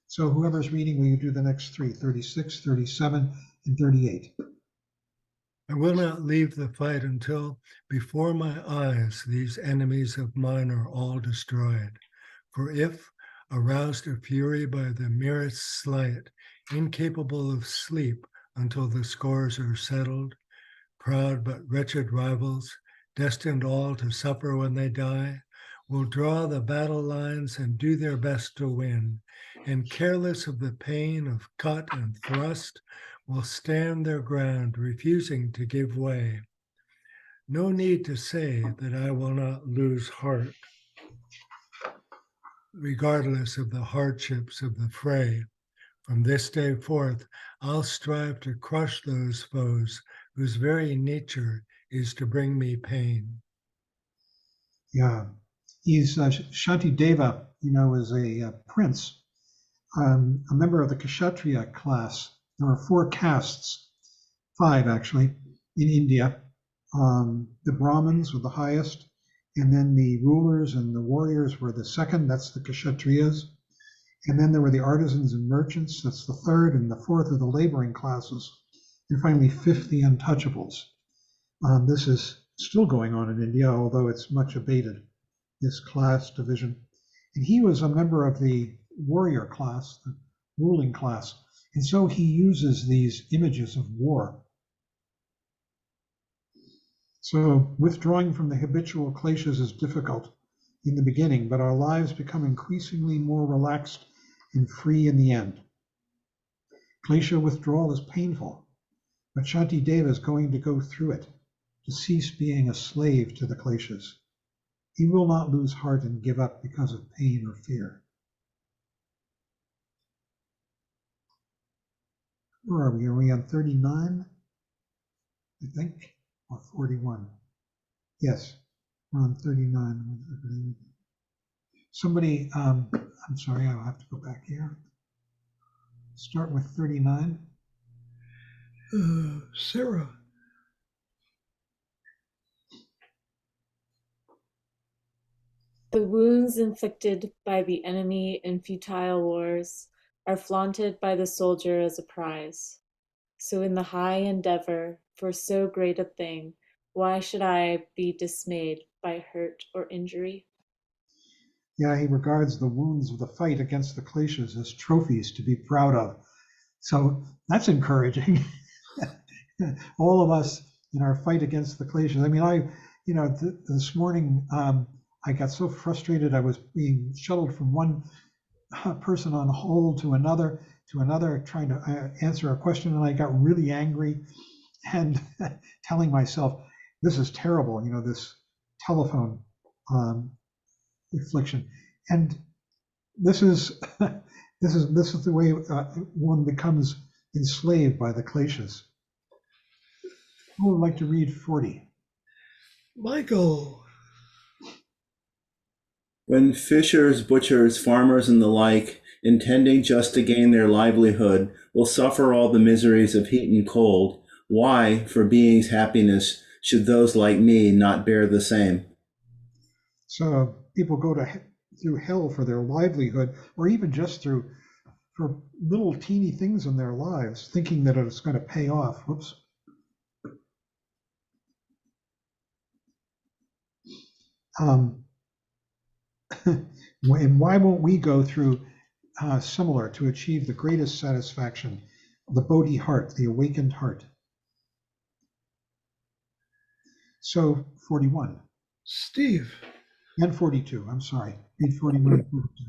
So whoever's reading, will you do the next 3, 36, 37, and 38? I will not leave the fight until before my eyes these enemies of mine are all destroyed. For if, aroused to fury by the merest slight, incapable of sleep until the scores are settled, proud but wretched rivals, destined all to suffer when they die, will draw the battle lines and do their best to win, and careless of the pain of cut and thrust, will stand their ground, refusing to give way. No need to say that I will not lose heart, regardless of the hardships of the fray. From this day forth, I'll strive to crush those foes whose very nature is to bring me pain. Yeah, he's Shantideva, is a prince, a member of the Kshatriya class. There are 4 castes, 5 actually, in India. The Brahmins were the highest, and then the rulers and the warriors were the second, that's the Kshatriyas. And then there were the artisans and merchants, that's the third, and the fourth are the laboring classes. And finally, 5th, the untouchables. This is still going on in India, although it's much abated, this class division. And he was a member of the warrior class, the ruling class. And so he uses these images of war. So withdrawing from the habitual kleshas is difficult in the beginning, but our lives become increasingly more relaxed and free in the end. Klesha withdrawal is painful, but Shantideva is going to go through it to cease being a slave to the kleshas. He will not lose heart and give up because of pain or fear. Where are we? Are we on 39? I think, or 41? Yes, we're on 39. Somebody, I'm sorry, I'll have to go back here. Start with 39. Sarah. The wounds inflicted by the enemy in futile wars are flaunted by the soldier as a prize. So in the high endeavor for so great a thing, why should I be dismayed by hurt or injury? Yeah, he regards the wounds of the fight against the Kleshas as trophies to be proud of. So that's encouraging. All of us in our fight against the Kleshas. I mean, this morning, I got so frustrated. I was being shuttled from one person on hold to another, trying to answer a question, and I got really angry and telling myself, this is terrible, this telephone affliction. And this is the way one becomes enslaved by the Kleshas. Who would like to read 40? Michael. When fishers, butchers, farmers, and the like, intending just to gain their livelihood, will suffer all the miseries of heat and cold, why, for being's happiness, should those like me not bear the same? So people go through hell for their livelihood, or even just for little teeny things in their lives, thinking that it's going to pay off. Whoops. And why won't we go through similar to achieve the greatest satisfaction, the Bodhi heart, the awakened heart? So 41. Steve. And 42, I'm sorry. Read 41 and 42.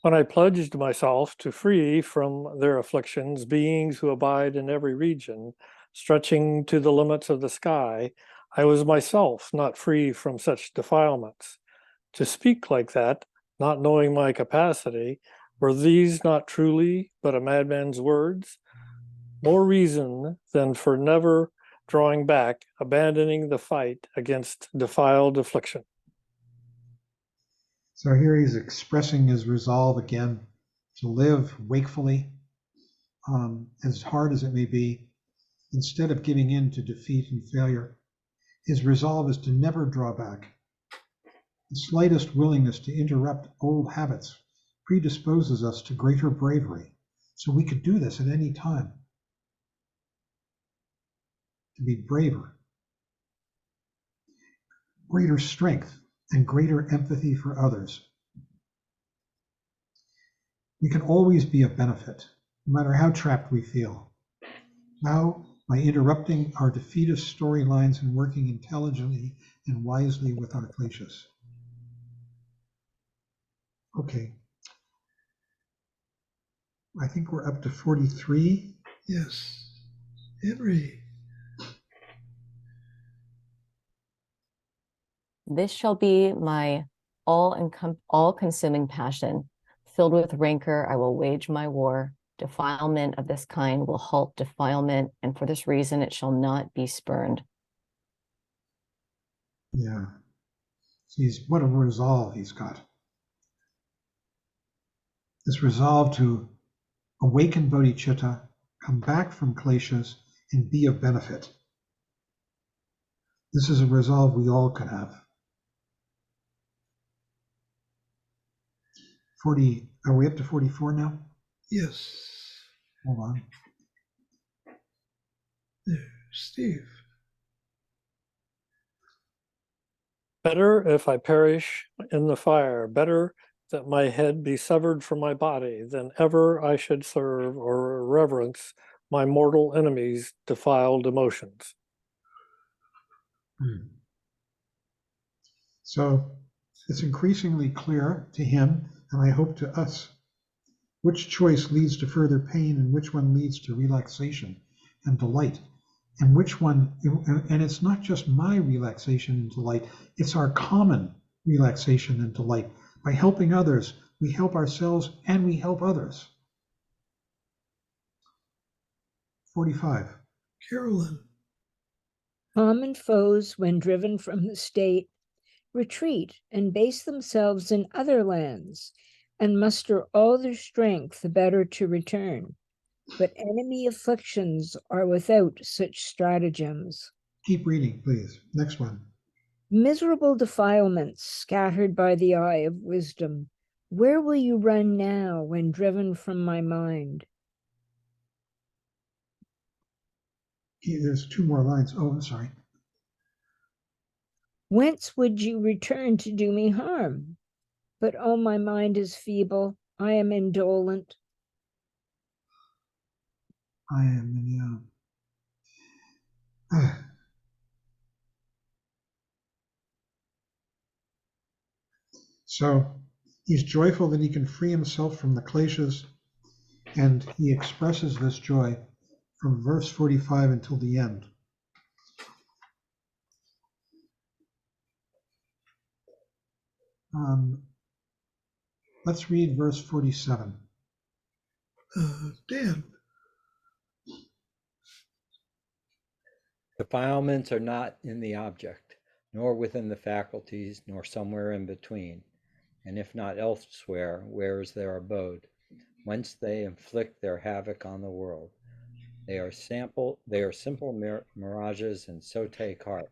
When I pledged myself to free from their afflictions beings who abide in every region, stretching to the limits of the sky, I was myself not free from such defilements. To speak like that, not knowing my capacity, were these not truly but a madman's words? More reason than for never drawing back, abandoning the fight against defiled affliction. So here he's expressing his resolve again to live wakefully, as hard as it may be, instead of giving in to defeat and failure. His resolve is to never draw back. The slightest willingness to interrupt old habits predisposes us to greater bravery. So we could do this at any time. To be braver, greater strength, and greater empathy for others. We can always be of benefit, no matter how trapped we feel. How? By interrupting our defeatist storylines and working intelligently and wisely with our Kleshas. Okay. I think we're up to 43. Yes. Henry. This shall be my all-consuming passion. Filled with rancor, I will wage my war. Defilement of this kind will halt defilement, and for this reason it shall not be spurned. Yeah. What a resolve he's got. This resolve to awaken bodhicitta, come back from kleshas, and be of benefit. This is a resolve we all can have. 40, are we up to 44 now? Yes. Hold on. There, Steve. Better if I perish in the fire, better that my head be severed from my body than ever I should serve or reverence my mortal enemies' defiled emotions. So it's increasingly clear to him, and I hope to us, which choice leads to further pain and which one leads to relaxation and delight. And which one, and it's not just my relaxation and delight, it's our common relaxation and delight. By helping others, we help ourselves and we help others. 45. Carolyn. Common foes, when driven from the state, retreat and base themselves in other lands and muster all their strength the better to return. But enemy afflictions are without such stratagems. Keep reading, please. Next one. Miserable defilements scattered by the eye of wisdom, where will you run now when driven from my mind? There's 2 more lines. Oh, I'm sorry. Whence would you return to do me harm? But oh, my mind is feeble, I am indolent. I am in the So he's joyful that he can free himself from the kleshas, and he expresses this joy from verse 45 until the end. Let's read verse 47. Dan. Defilements are not in the object, nor within the faculties, nor somewhere in between. And if not elsewhere, where is their abode? Whence they inflict their havoc on the world. They are simple mirages, and so take heart.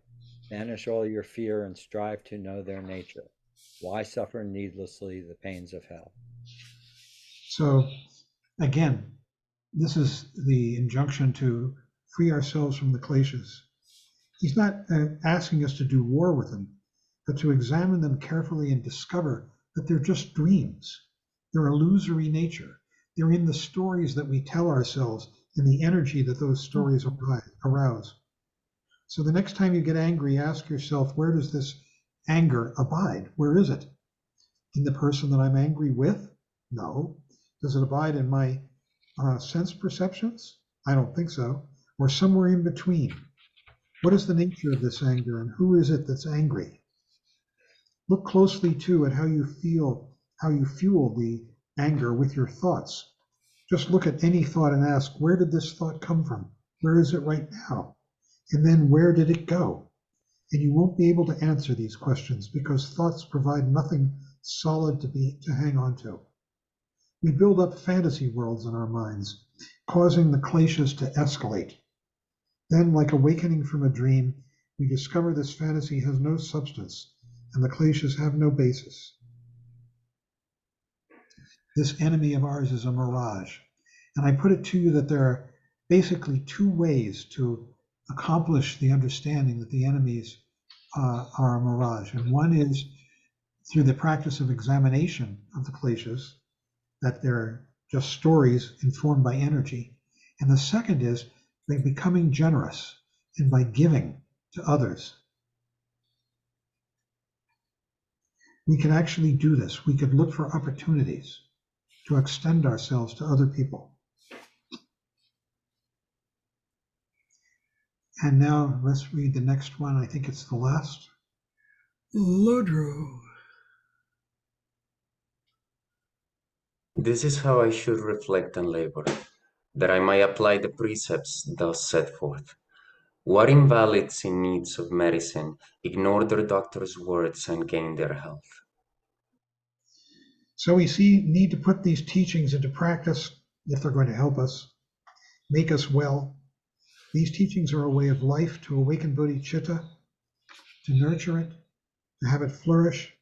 Banish all your fear and strive to know their nature. Why suffer needlessly the pains of hell? So again, this is the injunction to free ourselves from the kleshas. He's not asking us to do war with them, but to examine them carefully and discover that they're just dreams. They're illusory nature. They're in the stories that we tell ourselves and the energy that those stories arouse. So the next time you get angry, ask yourself, where does this anger abide? Where is it? In the person that I'm angry with? No. Does it abide in my sense perceptions? I don't think so. Or somewhere in between. What is the nature of this anger, and who is it that's angry? Look closely too at how you fuel the anger with your thoughts. Just look at any thought and ask, where did this thought come from? Where is it right now? And then where did it go? And you won't be able to answer these questions because thoughts provide nothing solid to hang on to. We build up fantasy worlds in our minds, causing the kleshas to escalate. Then, like awakening from a dream, we discover this fantasy has no substance and the kleshas have no basis. This enemy of ours is a mirage. And I put it to you that there are basically 2 ways to accomplish the understanding that the enemies are a mirage. And one is through the practice of examination of the kleshas, that they're just stories informed by energy. And the second is by becoming generous and by giving to others. We can actually do this. We could look for opportunities to extend ourselves to other people. And now let's read the next one. I think it's the last. Ludrow. This is how I should reflect and labor, that I may apply the precepts thus set forth. What invalids in needs of medicine ignore their doctor's words and gain their health? So we need to put these teachings into practice if they're going to help us, make us well. These teachings are a way of life to awaken bodhicitta, to nurture it, to have it flourish,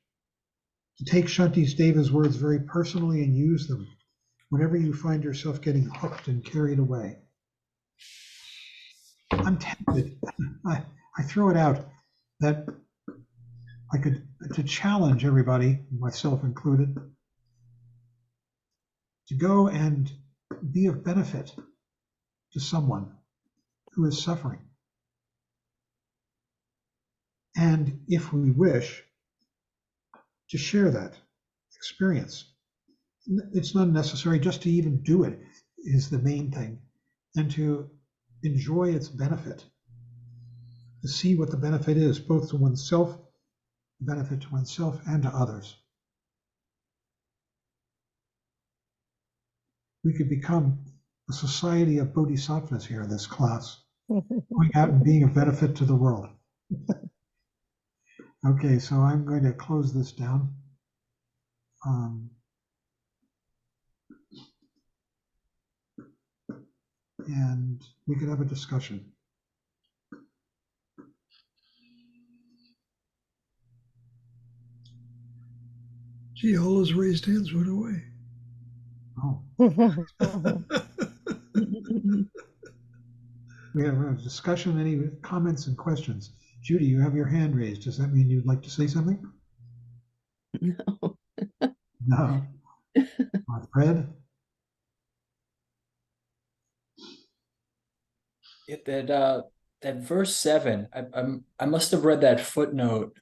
to take Shantideva's words very personally and use them whenever you find yourself getting hooked and carried away. I'm tempted, I throw it out, that I could, to challenge everybody, myself included, to go and be of benefit to someone who is suffering. And if we wish, to share that experience. It's not necessary, just to even do it is the main thing, and to enjoy its benefit to see what the benefit is, both to oneself, benefit to oneself and to others. We could become a society of bodhisattvas here in this class, going out and being of benefit to the world. Okay, so I'm going to close this down. And we could have a discussion. Gee, all those raised hands went away. Oh. We have a discussion. Any comments and questions? Judy, you have your hand raised. Does that mean you'd like to say something? No. No. Fred? That verse 7, I must have read that footnote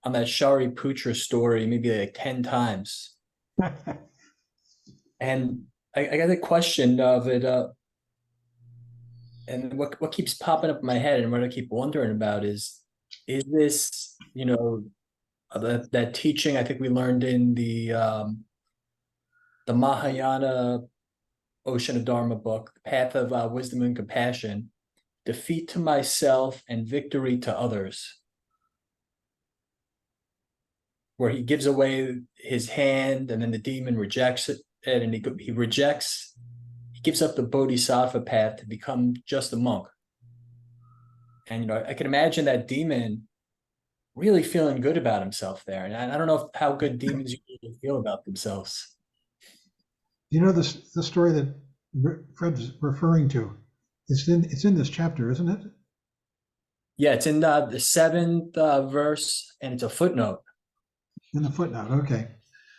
on that Shariputra story maybe like 10 times. And I got a question of it, and what keeps popping up in my head and what I keep wondering about is this, that teaching I think we learned in the Mahayana Ocean of Dharma book, Path of Wisdom and Compassion, defeat to myself and victory to others, where he gives away his hand and then the demon rejects it, and he gives up the Bodhisattva path to become just a monk. And I can imagine that demon really feeling good about himself there. And I don't know how good demons usually feel about themselves. The story that Fred's referring to? It's in this chapter, isn't it? Yeah, it's in the 7th verse, and it's a footnote. In the footnote, okay.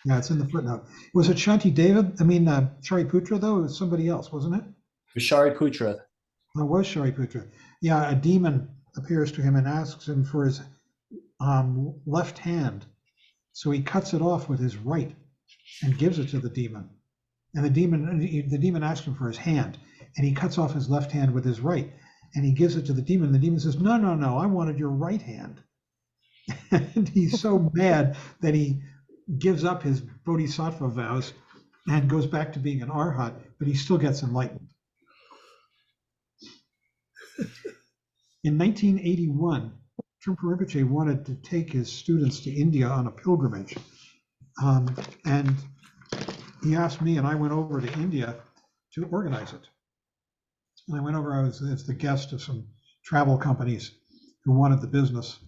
Yeah, it's in the footnote. Was it Shantideva? Shariputra, though? It was somebody else, wasn't it? It was Shariputra. It was Shariputra. Yeah, a demon appears to him and asks him for his left hand. So he cuts it off with his right and gives it to the demon. And the demon asks him for his hand, and he cuts off his left hand with his right, and he gives it to the demon. The demon says, no, I wanted your right hand. And he's so mad that he gives up his bodhisattva vows and goes back to being an arhat, but he still gets enlightened. In 1981, Trungpa Rinpoche wanted to take his students to India on a pilgrimage. And he asked me, and I went over to India to organize it. And I went over, I was as the guest of some travel companies who wanted the business.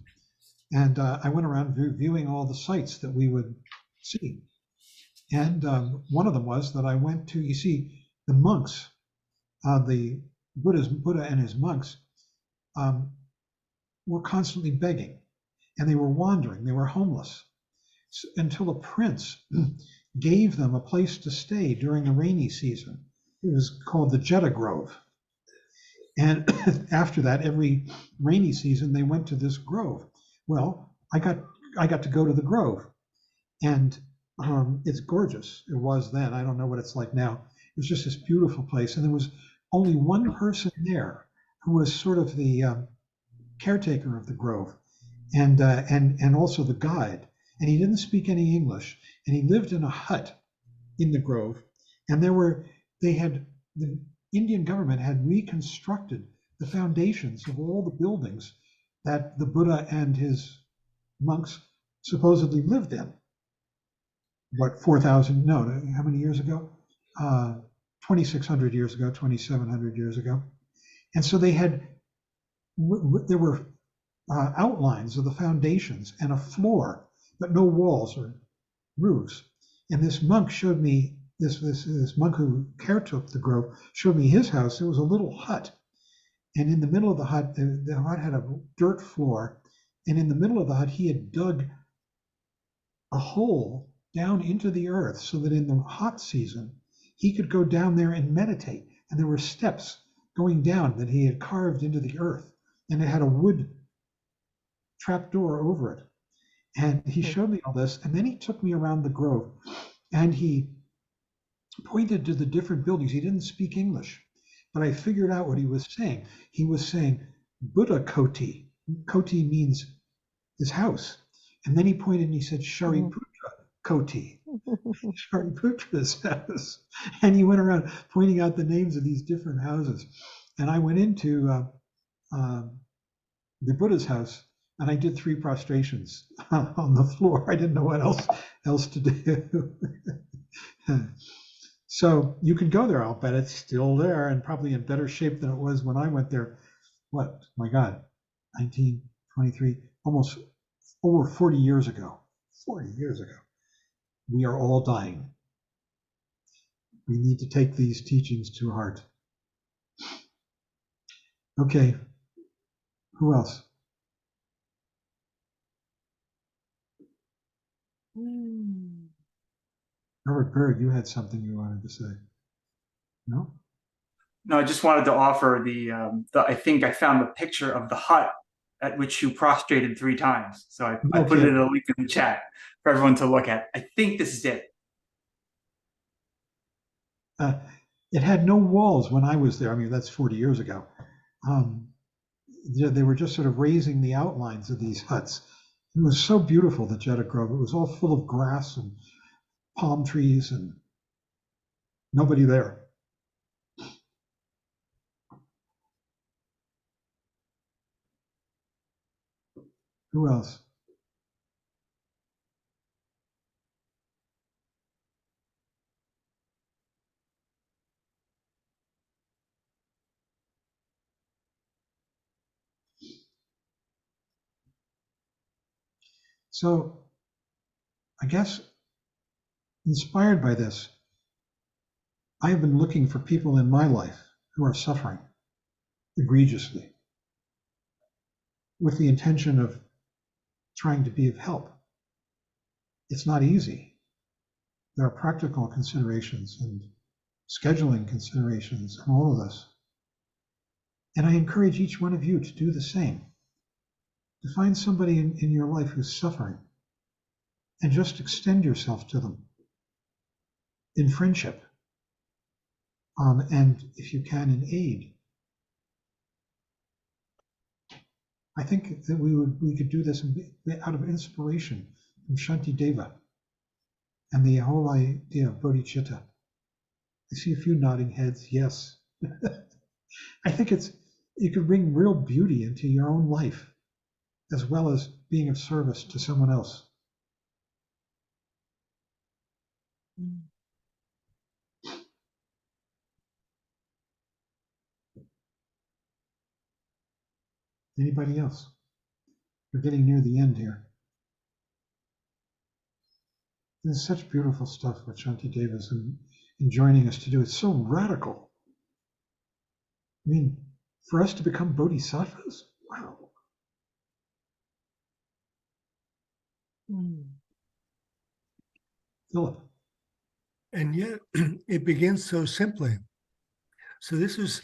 And I went around viewing all the sites that we would see. And one of them was that I went to, you see, the monks, the Buddha and his monks were constantly begging, and they were wandering, they were homeless, until a prince gave them a place to stay during the rainy season. It was called the Jeta Grove. And after that, every rainy season, they went to this grove. Well, I got to go to the grove, and it's gorgeous. It was then. I don't know what it's like now. It was just this beautiful place, and there was only one person there who was sort of the caretaker of the grove, and also the guide. And he didn't speak any English, and he lived in a hut in the grove. And the Indian government had reconstructed the foundations of all the buildings that the Buddha and his monks supposedly lived in. What, 4,000, no, how many years ago? 2,600 years ago, 2,700 years ago. And so there were outlines of the foundations and a floor, but no walls or roofs. And this monk showed me, this monk who caretook the grove showed me his house. It was a little hut. And in the middle of the hut had a dirt floor. And in the middle of the hut, he had dug a hole down into the earth so that in the hot season, he could go down there and meditate. And there were steps going down that he had carved into the earth. And it had a wood trapdoor over it. And he showed me all this. And then he took me around the grove and he pointed to the different buildings. He didn't speak English, but I figured out what he was saying. He was saying Buddha Koti, Koti means his house. And then he pointed and he said, Shariputra Koti, Shariputra's house. And he went around pointing out the names of these different houses. And I went into the Buddha's house and I did 3 prostrations on the floor. I didn't know what else to do. So you can go there. I'll bet it's still there and probably in better shape than it was when I went there. What, my God, 1923, almost over 40 years ago. 40 years ago. We are all dying. We need to take these teachings to heart. Okay, who else? Robert Bird, you had something you wanted to say. No? No, I just wanted to offer I think I found the picture of the hut at which you prostrated 3 times. So I put it in a link in the chat for everyone to look at. I think this is it. It had no walls when I was there. I mean, that's 40 years ago. They were just sort of raising the outlines of these huts. It was so beautiful, the Jetta Grove. It was all full of grass and palm trees and nobody there. Who else? So I guess inspired by this, I have been looking for people in my life who are suffering egregiously with the intention of trying to be of help. It's not easy. There are practical considerations and scheduling considerations and all of this. And I encourage each one of you to do the same. To find somebody in your life who's suffering and just extend yourself to them in friendship. And if you can, in aid. I think that we could do this out of inspiration from Shantideva and the whole idea of bodhicitta. I see a few nodding heads, yes. I think you could bring real beauty into your own life as well as being of service to someone else. Anybody else? We're getting near the end here. There's such beautiful stuff what Shantideva is joining us to do. It's so radical. I mean, for us to become bodhisattvas, wow. Philip. And yet it begins so simply. So this is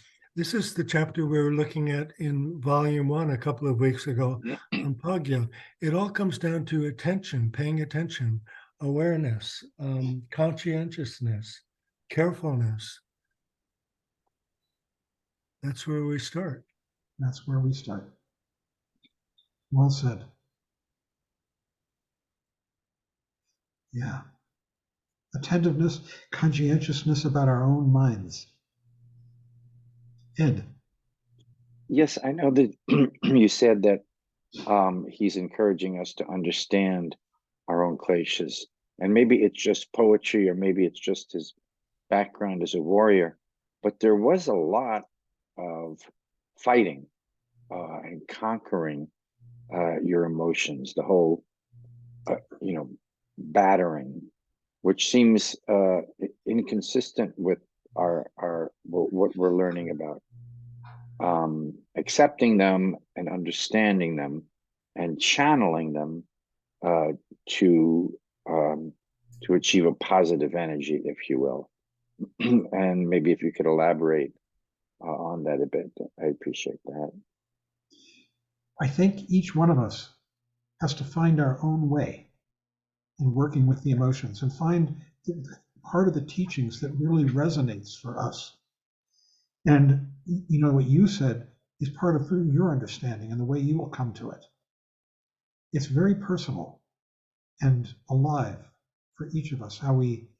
the chapter we were looking at in volume 1 a couple of weeks ago on Pagya. It all comes down to attention, paying attention, awareness, conscientiousness, carefulness. That's where we start. That's where we start. Well said. Yeah. Attentiveness, conscientiousness about our own minds. Ed. Yes, I know that you said that he's encouraging us to understand our own kleshas. And maybe it's just poetry, or maybe it's just his background as a warrior. But there was a lot of fighting and conquering your emotions, the whole, battering, which seems inconsistent with our what we're learning about. Accepting them and understanding them and channeling them to achieve a positive energy, if you will. And maybe if you could elaborate on that a bit, I appreciate that. I think each one of us has to find our own way in working with the emotions and find the part of the teachings that really resonates for us. And you know what you said is part of your understanding and the way you will come to it. It's very personal and alive for each of us, how we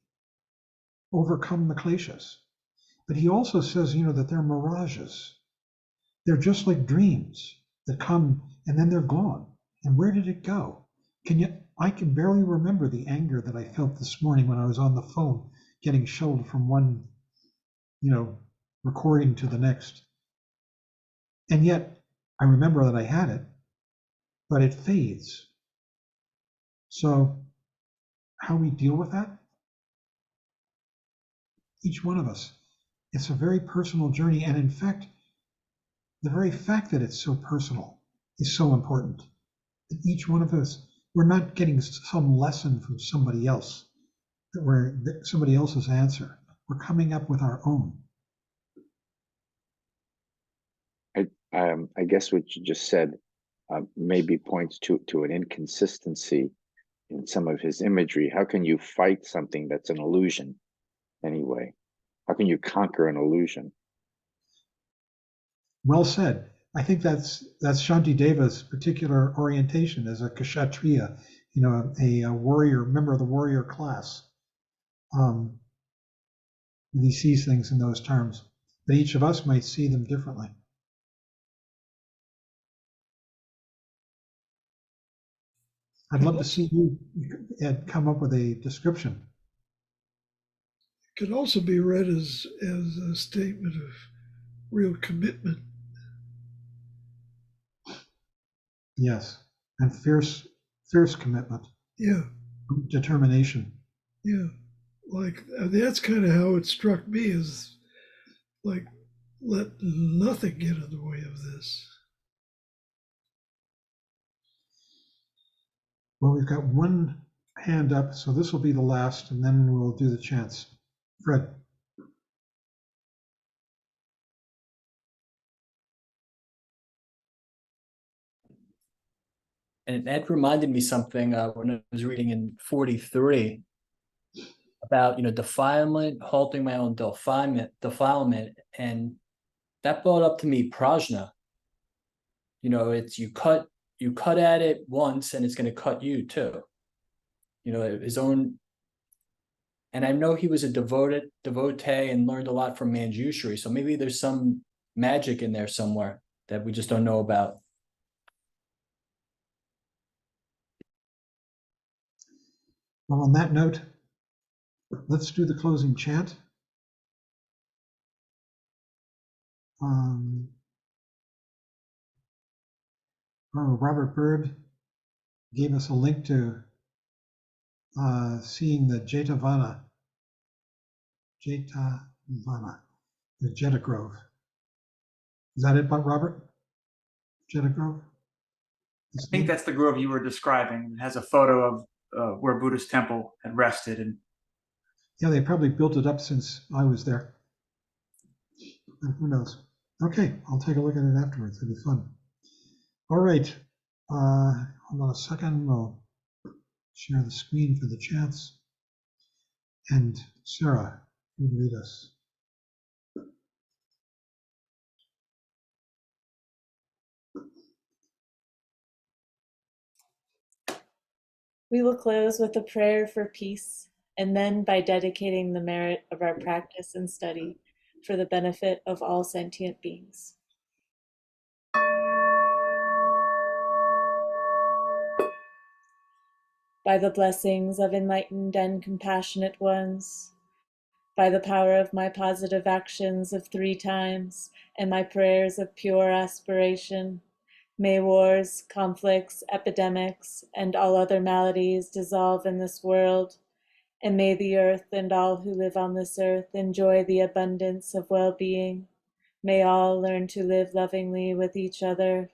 overcome the kleshas. But he also says, that they're mirages. They're just like dreams that come and then they're gone. And where did it go? I can barely remember the anger that I felt this morning when I was on the phone getting shuttled from one, recording to the next. And yet I remember that I had it, but it fades. So how we deal with that? Each one of us. It's a very personal journey. And in fact, the very fact that it's so personal is so important. That each one of us, we're not getting some lesson from somebody else, that somebody else's answer. We're coming up with our own. I guess what you just said maybe points to an inconsistency in some of his imagery. How can you fight something that's an illusion anyway? How can you conquer an illusion? Well said. I think that's Shantideva's particular orientation as a kshatriya, a warrior, member of the warrior class. He sees things in those terms, but each of us might see them differently. I'd love to see you, Ed, come up with a description. It could also be read as a statement of real commitment. Yes, and fierce commitment. Yeah. Determination. Yeah, like that's kind of how it struck me, is like, let nothing get in the way of this. Well, we've got one hand up, so this will be the last, and then we'll do the chants. Fred. And that reminded me something when I was reading in 43 about, defilement, halting my own defilement, and that brought up to me prajna. It's you cut at it once, and it's going to cut you too. His own. And I know he was a devotee and learned a lot from Manjushri, so maybe there's some magic in there somewhere that we just don't know about. Well, on that note, let's do the closing chant. Robert Bird gave us a link to seeing the Jetavana, the Jeta Grove. Is that it, Robert? Jeta Grove? I think that's the grove you were describing. It has a photo of where Buddhist temple had rested. And yeah, they probably built it up since I was there. Who knows? Okay, I'll take a look at it afterwards. It'll be fun. All right. Hold on a second. We'll share the screen for the chants. And Sarah, you lead us. We will close with a prayer for peace, and then by dedicating the merit of our practice and study for the benefit of all sentient beings. By the blessings of enlightened and compassionate ones, by the power of my positive actions of 3 times and my prayers of pure aspiration, may wars, conflicts, epidemics, and all other maladies dissolve in this world, and may the earth and all who live on this earth enjoy the abundance of well-being. May all learn to live lovingly with each other.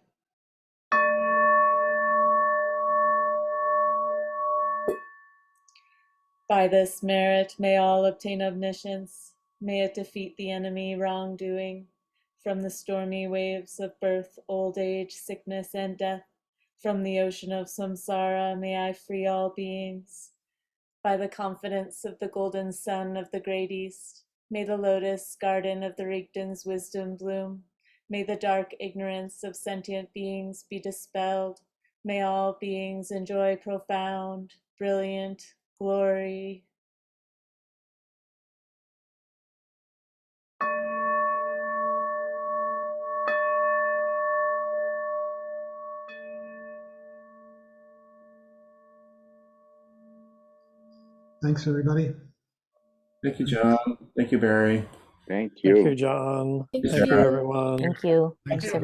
By this merit, may all obtain omniscience. May it defeat the enemy wrongdoing. From the stormy waves of birth, old age, sickness, and death, from the ocean of samsara, may I free all beings. By the confidence of the golden sun of the great east, may the lotus garden of the Rigden's wisdom bloom. May the dark ignorance of sentient beings be dispelled. May all beings enjoy profound, brilliant glory. Thanks, everybody. Thank you, John. Thank you, Barry. Thank Thank you. you, John. Thank Thank you, you. everyone. Thank you. Thanks, Thanks, everyone.